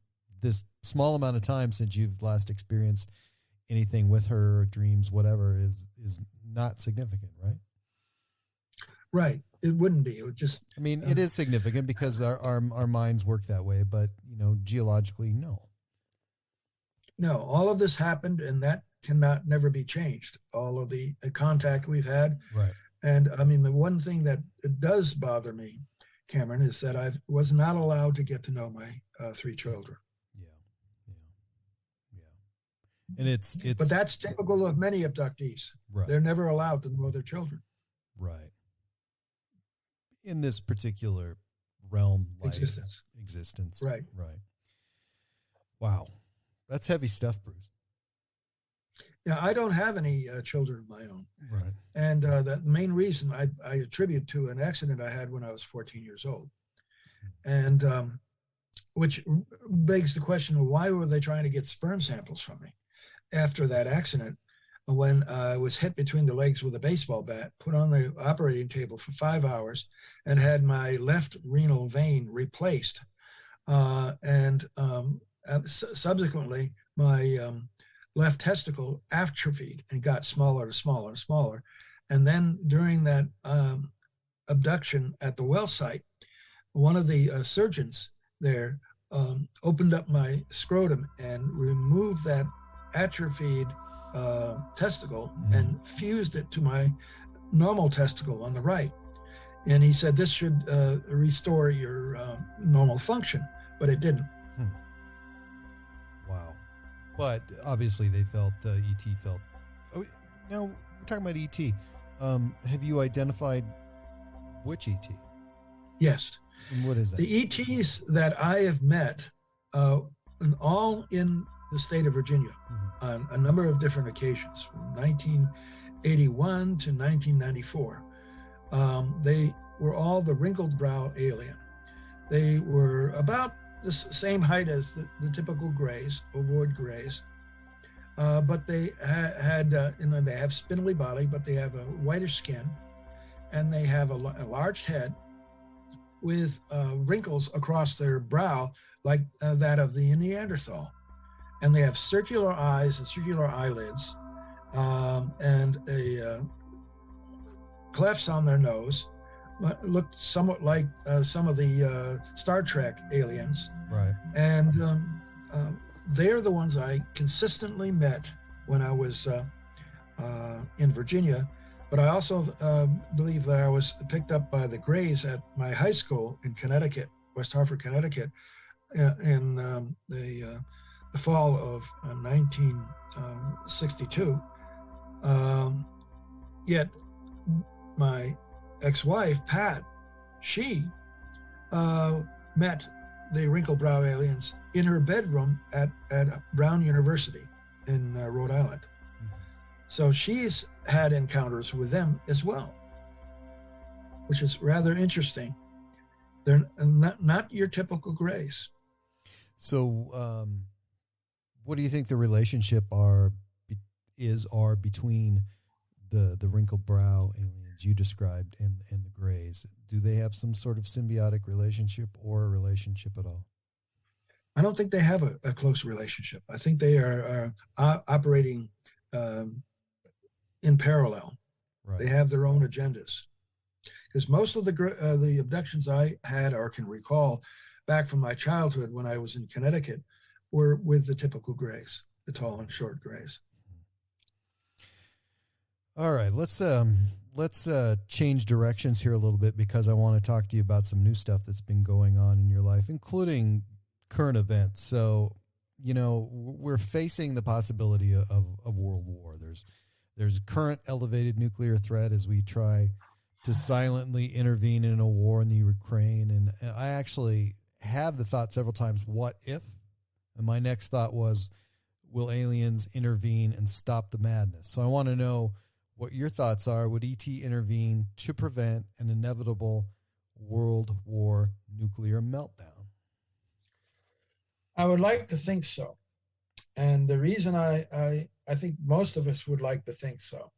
small amount of time since you've last experienced anything with her, or dreams, whatever, is not significant, right? Right. It wouldn't be. It would just. I mean, it is significant because our minds work that way, but you know, geologically, no. No, all of this happened, and that cannot never be changed. All of the contact we've had. Right. And I mean, the one thing that does bother me, Cameron, is that I was not allowed to get to know my 3 children. And it's but that's typical of many abductees. Right. They're never allowed to know their children. Right. In this particular realm, existence. Right. Right. Wow. That's heavy stuff, Bruce. Yeah, I don't have any children of my own. Right. And the main reason I attribute to an accident I had when I was 14 years old. And which begs the question, why were they trying to get sperm samples from me after that accident, when I was hit between the legs with a baseball bat, put on the operating table for 5 hours, and had my left renal vein replaced. Subsequently, my left testicle atrophied and got smaller and smaller and smaller. And then during that abduction at the well site, one of the surgeons there opened up my scrotum and removed that atrophied testicle and fused it to my normal testicle on the right. And he said, this should restore your normal function, but it didn't. Wow. But obviously they felt, ET felt. Oh, now we're talking about ET. Have you identified which ET? Yes. And what is that? The ETs that I have met, all in the state of Virginia, on a number of different occasions, from 1981 to 1994. They were all the wrinkled brow alien. They were about the same height as the typical grays, ovoid grays, but they had they have spindly body, but they have a whitish skin, and they have a large head with wrinkles across their brow like that of the Neanderthal. and they have circular eyes and circular eyelids, and clefts on their nose. Looked somewhat like some of the Star Trek aliens. Right. And they're the ones I consistently met when I was in Virginia. But I also believe that I was picked up by the Greys at my high school in Connecticut, West Hartford, Connecticut, in the fall of 1962. Yet my ex-wife, Pat, she met the Wrinkled Brow aliens in her bedroom at Brown University in Rhode Island. So she's had encounters with them as well, which is rather interesting. They're not your typical Greys. So what do you think the relationship is between the Wrinkled Brow aliens you described and the Greys? Do they have some sort of symbiotic relationship or a relationship at all? I don't think they have a close relationship. I think they are operating in parallel. Right. They have their own agendas. Because most of the abductions I had or can recall back from my childhood when I was in Connecticut were with the typical Greys, the tall and short Greys. All right, let's change directions here a little bit, because I want to talk to you about some new stuff that's been going on in your life, including current events. So, we're facing the possibility of world war. There's current elevated nuclear threat as we try to silently intervene in a war in the Ukraine. And I actually had the thought several times, what if? And my next thought was, will aliens intervene and stop the madness? So I want to know what your thoughts are. Would ET intervene to prevent an inevitable World War nuclear meltdown? I would like to think so. And the reason I think most of us would like to think so.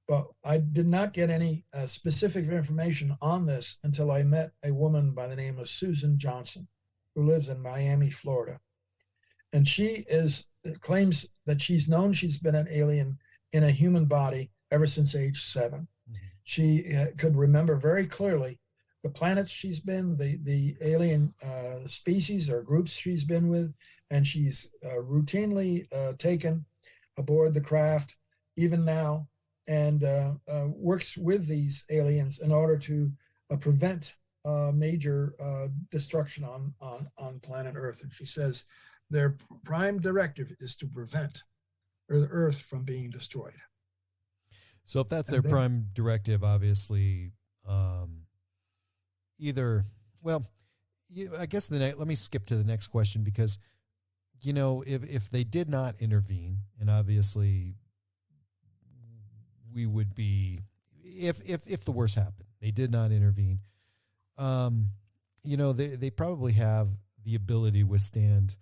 But I did not get any specific information on this until I met a woman by the name of Susan Johnson, who lives in Miami, Florida. And she claims that she's been an alien in a human body ever since age 7. Mm-hmm. She could remember very clearly the planets she's been, the alien species or groups she's been with, and she's routinely taken aboard the craft, even now, and works with these aliens in order to prevent major destruction on planet Earth. And she says their prime directive is to prevent the Earth from being destroyed. So if that's their prime directive, obviously, I guess let me skip to the next question, because, if they did not intervene, and obviously we would be, if the worst happened, they did not intervene, they probably have the ability to withstand,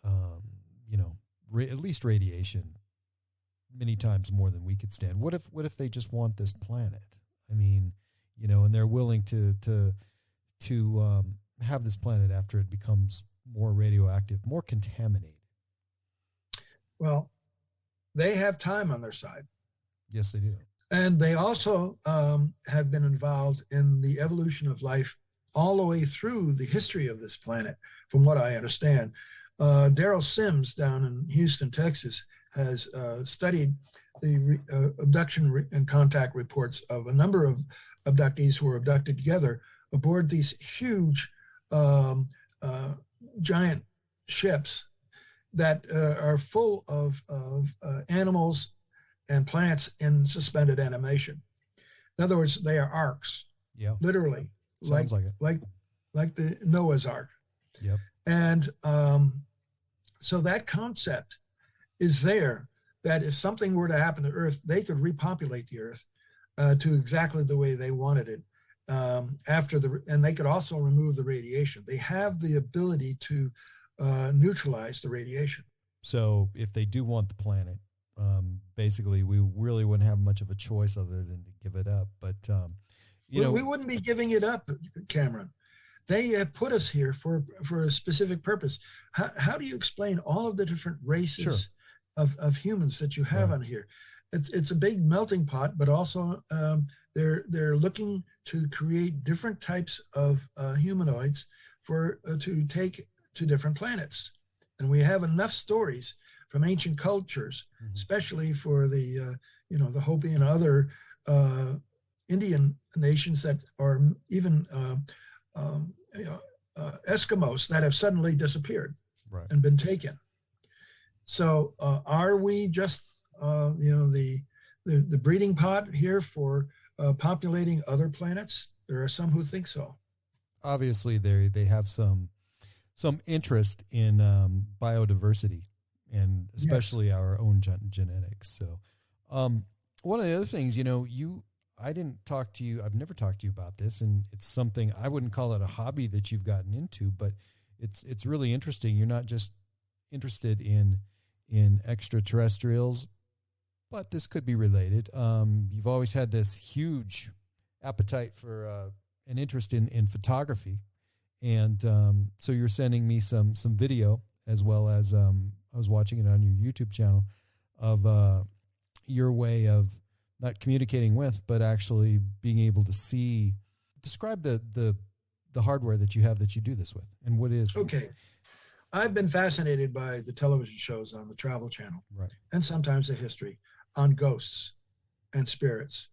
at least radiation many times more than we could stand. What if they just want this planet? I mean, and they're willing to have this planet after it becomes more radioactive, more contaminated. Well, they have time on their side. Yes, they do. And they also have been involved in the evolution of life all the way through the history of this planet, from what I understand. Daryl Sims down in Houston, Texas, has studied the abduction and contact reports of a number of abductees who were abducted together aboard these huge giant ships that are full of animals and plants in suspended animation. In other words, they are arks. Yeah. Literally. Sounds like it. Like the Noah's Ark. Yep. And so that concept is there, that if something were to happen to Earth, they could repopulate the Earth to exactly the way they wanted it. And they could also remove the radiation. They have the ability to neutralize the radiation. So if they do want the planet, basically we really wouldn't have much of a choice other than to give it up. But, we wouldn't be giving it up, Cameron. they have put us here for a specific purpose. How do you explain all of the different races of humans that you have on here? It's a big melting pot, but also they're looking to create different types of humanoids to take to different planets. And we have enough stories from ancient cultures, especially for the the Hopi and other Indian nations that are even Eskimos that have suddenly disappeared and been taken. So are we just the breeding pot here for populating other planets? There are some who think so. Obviously, they have some interest in biodiversity, and especially our own genetics. So one of the other things, I've never talked to you about this, and it's something, I wouldn't call it a hobby that you've gotten into, but it's really interesting. You're not just interested in extraterrestrials, but this could be related. You've always had this huge appetite for an interest in photography. And so you're sending me some video, as well as I was watching it on your YouTube channel, of your way of not communicating with, but actually being able to see. Describe the hardware that you have that you do this with, and what is. Okay. I've been fascinated by the television shows on the Travel Channel, and sometimes the history on ghosts and spirits.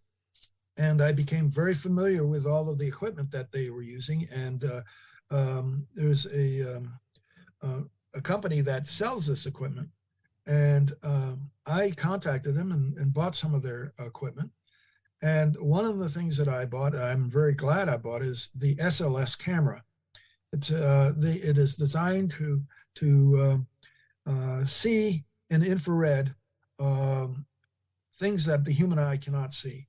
And I became very familiar with all of the equipment that they were using. And there's a company that sells this equipment. And I contacted them and bought some of their equipment. And one of the things that I bought, I'm very glad I bought, is the SLS camera. It is designed to see in infrared things that the human eye cannot see.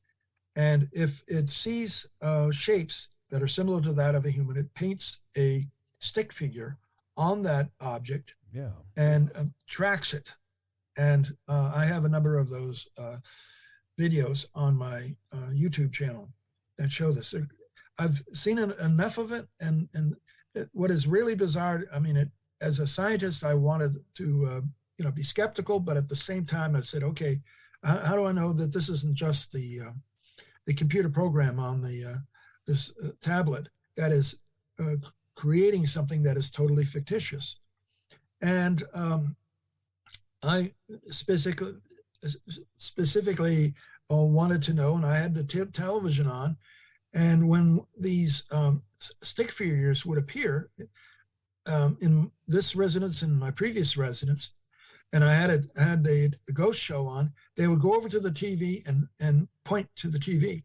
And if it sees shapes that are similar to that of a human, it paints a stick figure on that object and tracks it. And I have a number of those videos on my YouTube channel that show this. I've seen enough of it, and what is really bizarre, I mean, as a scientist, I wanted to be skeptical, but at the same time, I said, okay, how do I know that this isn't just the computer program on this tablet that is creating something that is totally fictitious? And I specifically wanted to know, and I had the television on, and when these stick figures would appear in this residence and my previous residence, and I had the ghost show on, they would go over to the TV and point to the TV.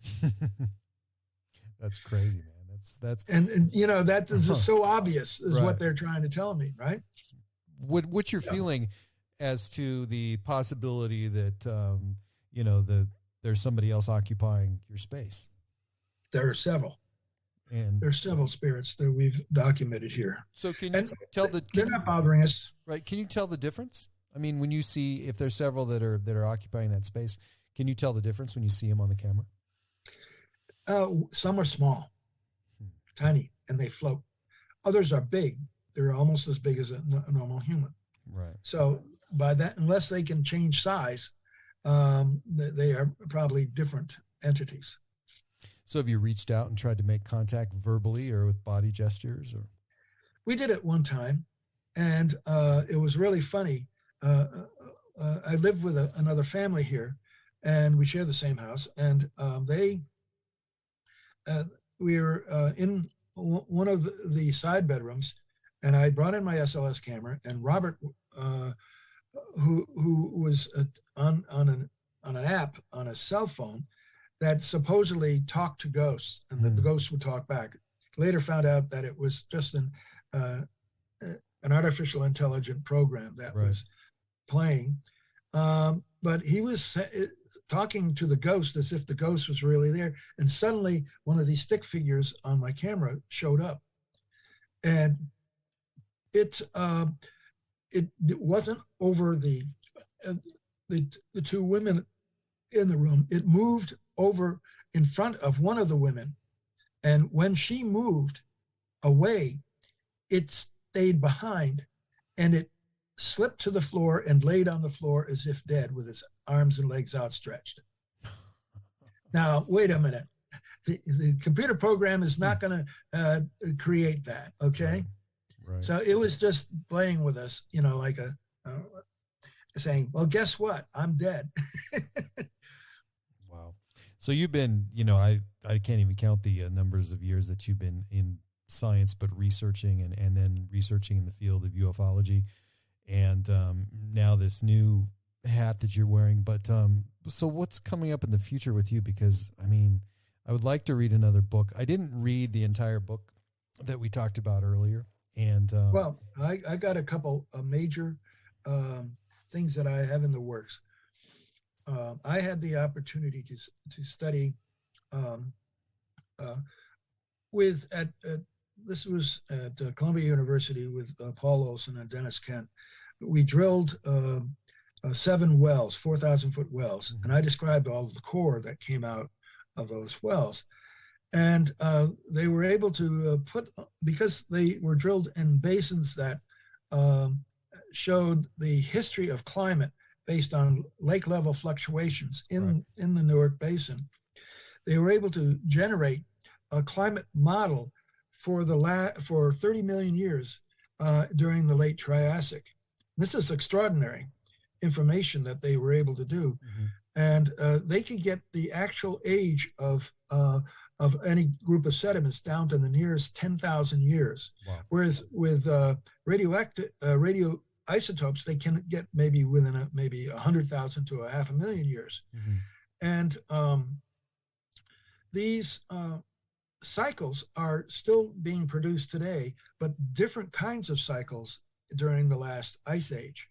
That's crazy, man. That's and that is just so obvious is what they're trying to tell me, right? What you're feeling as to the possibility that there's somebody else occupying your space. There are several. And there's several spirits that we've documented here. So can you tell they're not bothering us. Right. Can you tell the difference? I mean, when you see, if there's several that are occupying that space, can you tell the difference when you see them on the camera? Some are small, tiny, and they float. Others are big. They're almost as big as a normal human. Right. So by that, unless they can change size, they are probably different entities. So have you reached out and tried to make contact verbally or with body gestures? Or we did it one time, and it was really funny. I live with another family here, and we share the same house. And we were in one of the side bedrooms, and I brought in my SLS camera, and Robert, who was on an app on a cell phone that supposedly talked to ghosts, and that the ghosts would talk back. Later found out that it was just an artificial intelligent program that was playing. But he was talking to the ghost as if the ghost was really there. And suddenly one of these stick figures on my camera showed up. And it wasn't over the two women in the room. It moved over in front of one of the women. And when she moved, away, it stayed behind, and it slipped to the floor and laid on the floor as if dead with its arms and legs outstretched. Now, wait a minute. The computer program is not going to create that, okay? Right. So it was just playing with us, like saying, well, guess what? I'm dead. Wow. So you've been, I can't even count the numbers of years that you've been in science, but researching and then researching in the field of ufology, and now this new hat that you're wearing. But so what's coming up in the future with you? Because, I would like to read another book. I didn't read the entire book that we talked about earlier. And well, I got a couple of major things that I have in the works. I had the opportunity to study this was at Columbia University with Paul Olson and Dennis Kent. We drilled 7 wells, 4,000-foot wells, and I described all of the core that came out of those wells. And they were able to because they were drilled in basins that showed the history of climate based on lake level fluctuations in the Newark Basin, they were able to generate a climate model for 30 million years during the late Triassic. This is extraordinary information that they were able to do. Mm-hmm. And they could get the actual age of any group of sediments down to the nearest 10,000 years. Wow. Whereas with radioisotopes, they can get maybe within 100,000 to 500,000 years. Mm-hmm. And these cycles are still being produced today, but different kinds of cycles during the last ice age.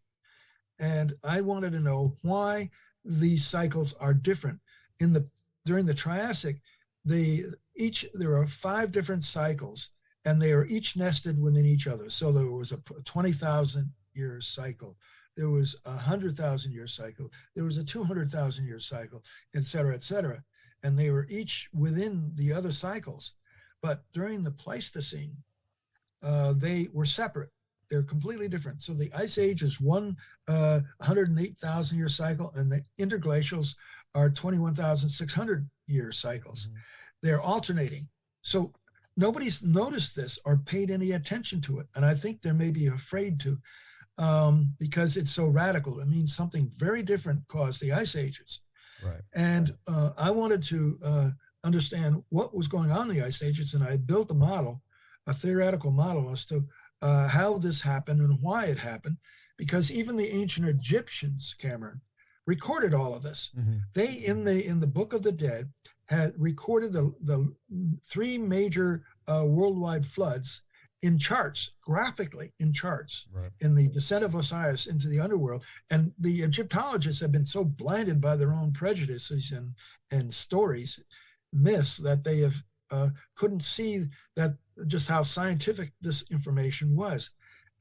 And I wanted to know why these cycles are different. During the Triassic, there are 5 different cycles, and they are each nested within each other. So there was a 20,000 year cycle, there was a 100,000 year cycle, there was a 200,000 year cycle, et cetera, et cetera. And they were each within the other cycles. But during the Pleistocene, they were separate. They're completely different. So the Ice Age is 108,000 year cycle, and the interglacials are 21,600 year cycles. Mm-hmm. They're alternating. So nobody's noticed this or paid any attention to it. And I think they may be afraid to, because it's so radical. It means something very different caused the Ice Ages. Right. And I wanted to understand what was going on in the Ice Ages, and I built a theoretical model as to how this happened and why it happened, because even the ancient Egyptians, Cameron, recorded all of this. Mm-hmm. They, in the Book of the Dead, had recorded the 3 major worldwide floods in charts, graphically in charts, right, in the descent of Osiris into the underworld. And the Egyptologists have been so blinded by their own prejudices and stories, myths, that they have couldn't see that just how scientific this information was.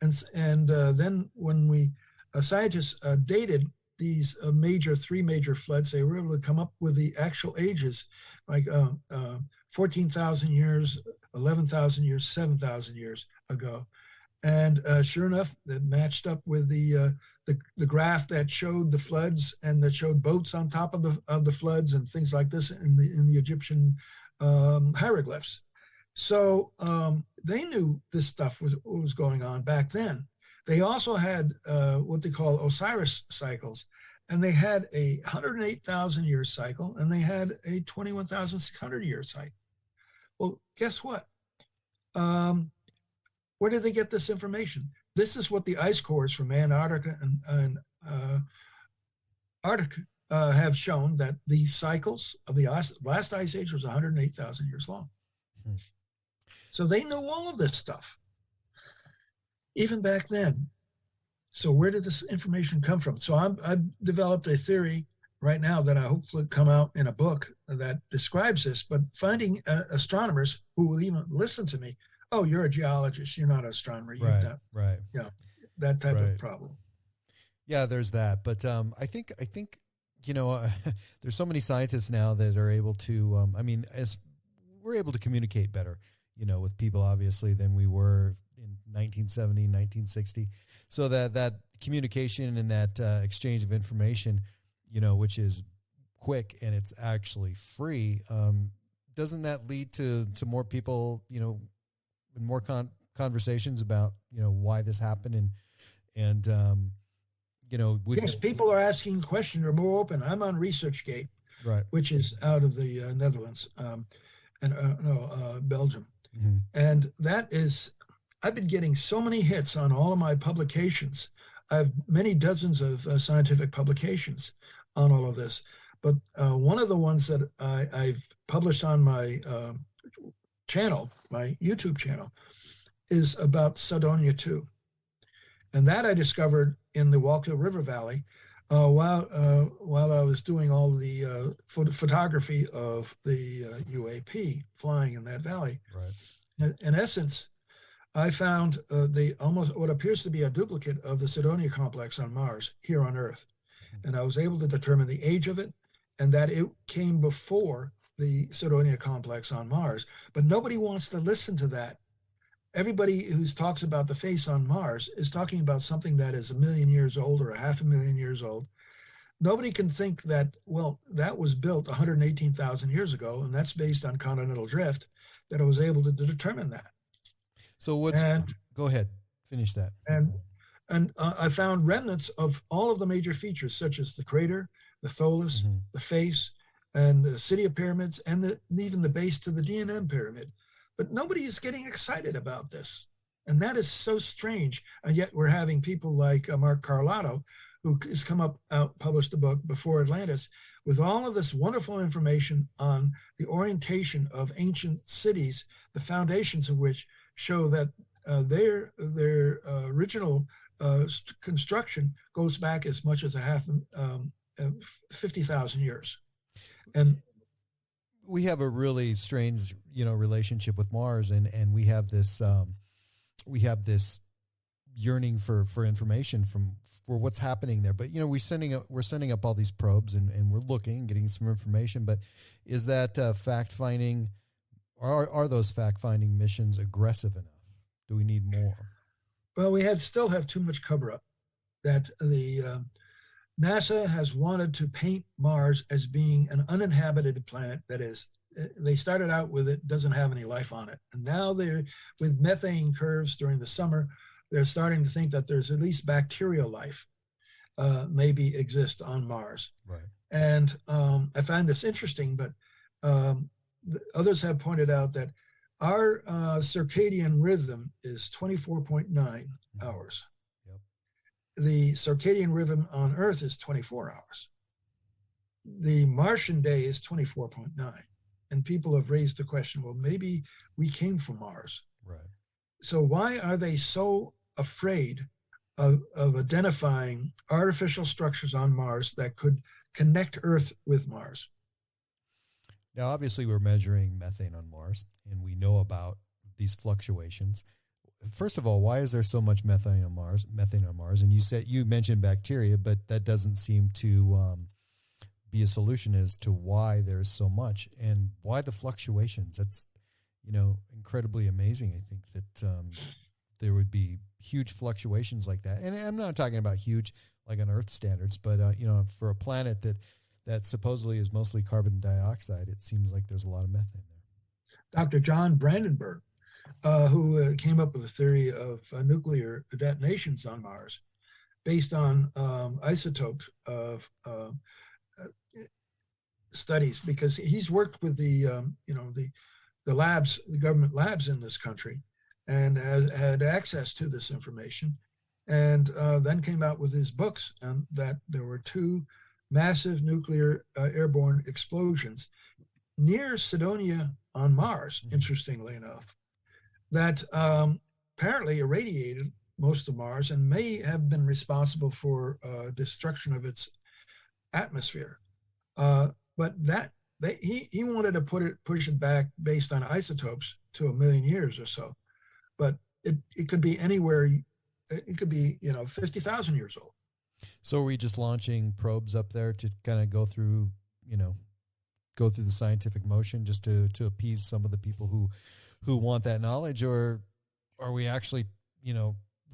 And then when scientists dated these 3 major floods, they were able to come up with the actual ages, like 14,000 years, 11,000 years, 7,000 years ago. And sure enough, that matched up with the graph that showed the floods and that showed boats on top of the floods and things like this in the Egyptian hieroglyphs. So they knew this stuff was going on back then. They also had what they call Osiris cycles, and they had a 108,000 year cycle, and they had a 21,600 year cycle. Well, guess what? Where did they get this information? This is what the ice cores from Antarctica and Arctic have shown, that these cycles of the last ice age was 108,000 years long. Hmm. So they know all of this stuff, even back then. So where did this information come from? So I've developed a theory right now that I hopefully come out in a book that describes this, but finding astronomers who will even listen to me. Oh, you're a geologist, you're not an astronomer. Right. Yeah, that type of problem. Yeah, there's that. But I think there's so many scientists now that are able to, as we're able to communicate better. with people obviously than we were in 1970, 1960. So that communication and that exchange of information, which is quick and it's actually free, doesn't that lead to more people, and more conversations about, why this happened and yes, people are asking questions, are more open. I'm on ResearchGate, right, which is out of the Netherlands, Belgium. Mm-hmm. And I've been getting so many hits on all of my publications. I have many dozens of scientific publications on all of this. But one of the ones that I've published on my channel, my YouTube channel, is about Cydonia 2. And that I discovered in the Wallkill River Valley while I was doing all the photography of the UAP flying in that valley. Right. In essence, I found almost what appears to be a duplicate of the Cydonia complex on Mars here on Earth. And I was able to determine the age of it and that it came before the Cydonia complex on Mars. But nobody wants to listen to that. Everybody who talks about the face on Mars is talking about something that is 1 million years old or 500,000 years old. Nobody can think that, well, that was built 118,000 years ago, and that's based on continental drift, that I was able to determine that. So go ahead, finish that. And I found remnants of all of the major features, such as the crater, the tholus, mm-hmm. the face, and the city of pyramids, and even the base to the DNM pyramid. But nobody is getting excited about this. And that is so strange. And yet we're having people like Mark Carlotto, who has published a book, Before Atlantis, with all of this wonderful information on the orientation of ancient cities, the foundations of which show that their original construction goes back as much as 50,000 years. And we have a really strange, relationship with Mars, and we have this yearning for information for what's happening there. But we're sending up all these probes, and we're looking, getting some information. But is that fact finding? Are those fact finding missions aggressive enough? Do we need more? Well, we still have too much cover up. That the NASA has wanted to paint Mars as being an uninhabited planet. That is, they started out with it doesn't have any life on it. And now with methane curves during the summer, they're starting to think that there's at least bacterial life maybe exist on Mars. Right. And I find this interesting, but others have pointed out that our circadian rhythm is 24.9 hours. Yep. The circadian rhythm on Earth is 24 hours. The Martian day is 24.9. And people have raised the question, well, maybe we came from Mars. Right. So why are they so afraid of identifying artificial structures on Mars that could connect Earth with Mars? Now, obviously, we're measuring methane on Mars, and we know about these fluctuations. First of all, why is there so much methane on Mars? And you mentioned bacteria, but that doesn't seem to be a solution as to why there's so much and why the fluctuations. That's incredibly amazing. I think that there would be huge fluctuations like that, and I'm not talking about huge like on Earth standards, but for a planet that supposedly is mostly carbon dioxide, it seems like there's a lot of methane there. Dr. John Brandenburg, who came up with a theory of nuclear detonations on Mars based on isotopes of studies, because he's worked with the labs, the government labs in this country, and has had access to this information, and then came out with his books, and that there were 2 massive nuclear airborne explosions near Cydonia on Mars, interestingly enough, that apparently irradiated most of Mars and may have been responsible for destruction of its atmosphere. But he wanted to push it back based on isotopes to 1 million years or so. But it could be anywhere. It could be 50,000 years old. So are we just launching probes up there to kind of go through the scientific motion, just to appease some of the people who want that knowledge, or are we actually,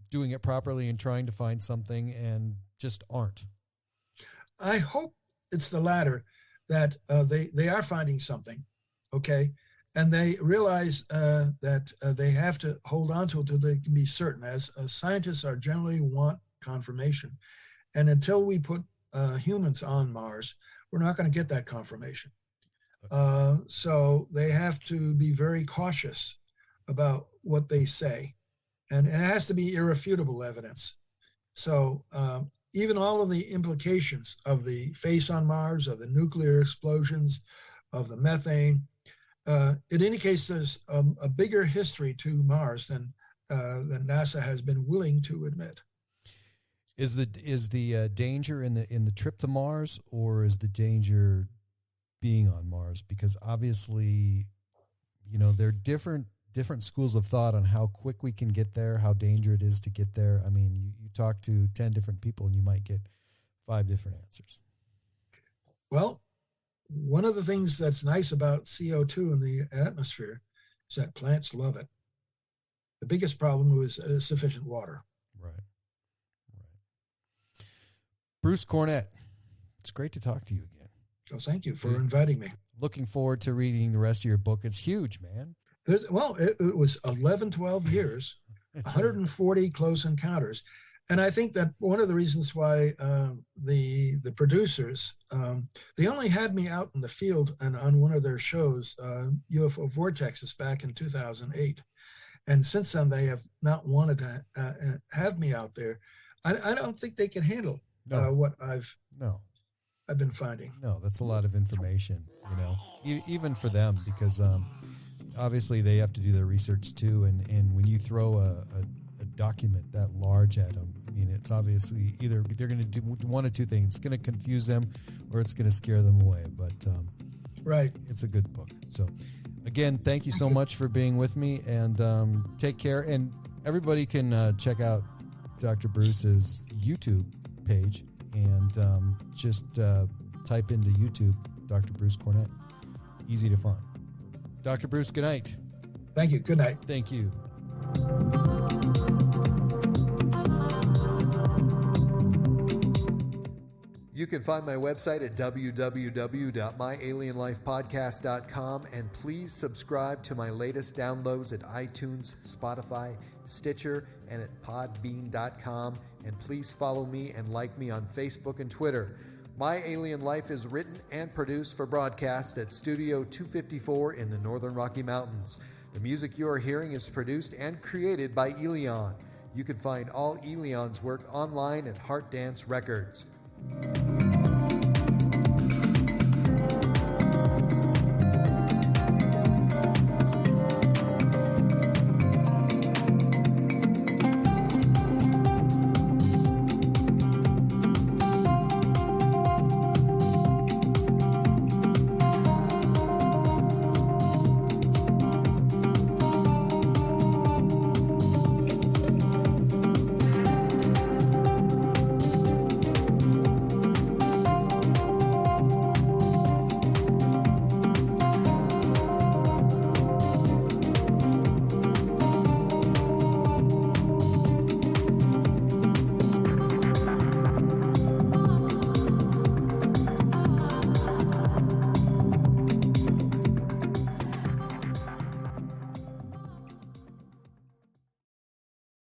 doing it properly and trying to find something and just aren't? I hope it's the latter, that they are finding something, okay, and they realize that they have to hold on to it until they can be certain. As scientists are generally want confirmation, and until we put humans on Mars, we're not going to get that confirmation. So they have to be very cautious about what they say, and it has to be irrefutable evidence. So even all of the implications of the face on Mars, of the nuclear explosions, of the methane, it indicates there's a bigger history to Mars than NASA has been willing to admit. Is the danger in the trip to Mars, or is the danger being on Mars? Because obviously, there are different schools of thought on how quick we can get there, how dangerous it is to get there. I mean, you talk to 10 different people and you might get 5 different answers. Well, one of the things that's nice about CO2 in the atmosphere is that plants love it. The biggest problem was sufficient water. Right. Bruce Cornet, it's great to talk to you again. Oh, thank you for inviting me. Looking forward to reading the rest of your book. It's huge, man. It was 11, 12 years, 140 close encounters. And I think that one of the reasons why the producers, they only had me out in the field and on one of their shows, UFO Vortexes, back in 2008. And since then, they have not wanted to have me out there. I don't think they can handle what I've been finding. No, that's a lot of information, even for them, because obviously they have to do their research too. And when you throw a document that large at them, I mean, it's obviously either they're going to do one of two things. It's going to confuse them or it's going to scare them away. But right, it's a good book. So again, thank you so much for being with me, and take care. And everybody can check out Dr. Bruce's YouTube page, and just type into YouTube Dr. Bruce Cornet. Easy to find. Dr. Bruce, good night. Thank you. Good night. Thank you. You can find my website at www.myalienlifepodcast.com, and please subscribe to my latest downloads at iTunes, Spotify, Stitcher, and at podbean.com. And please follow me and like me on Facebook and Twitter. My Alien Life is written and produced for broadcast at Studio 254 in the Northern Rocky Mountains. The music you are hearing is produced and created by Elion. You can find all Elion's work online at Heart Dance Records.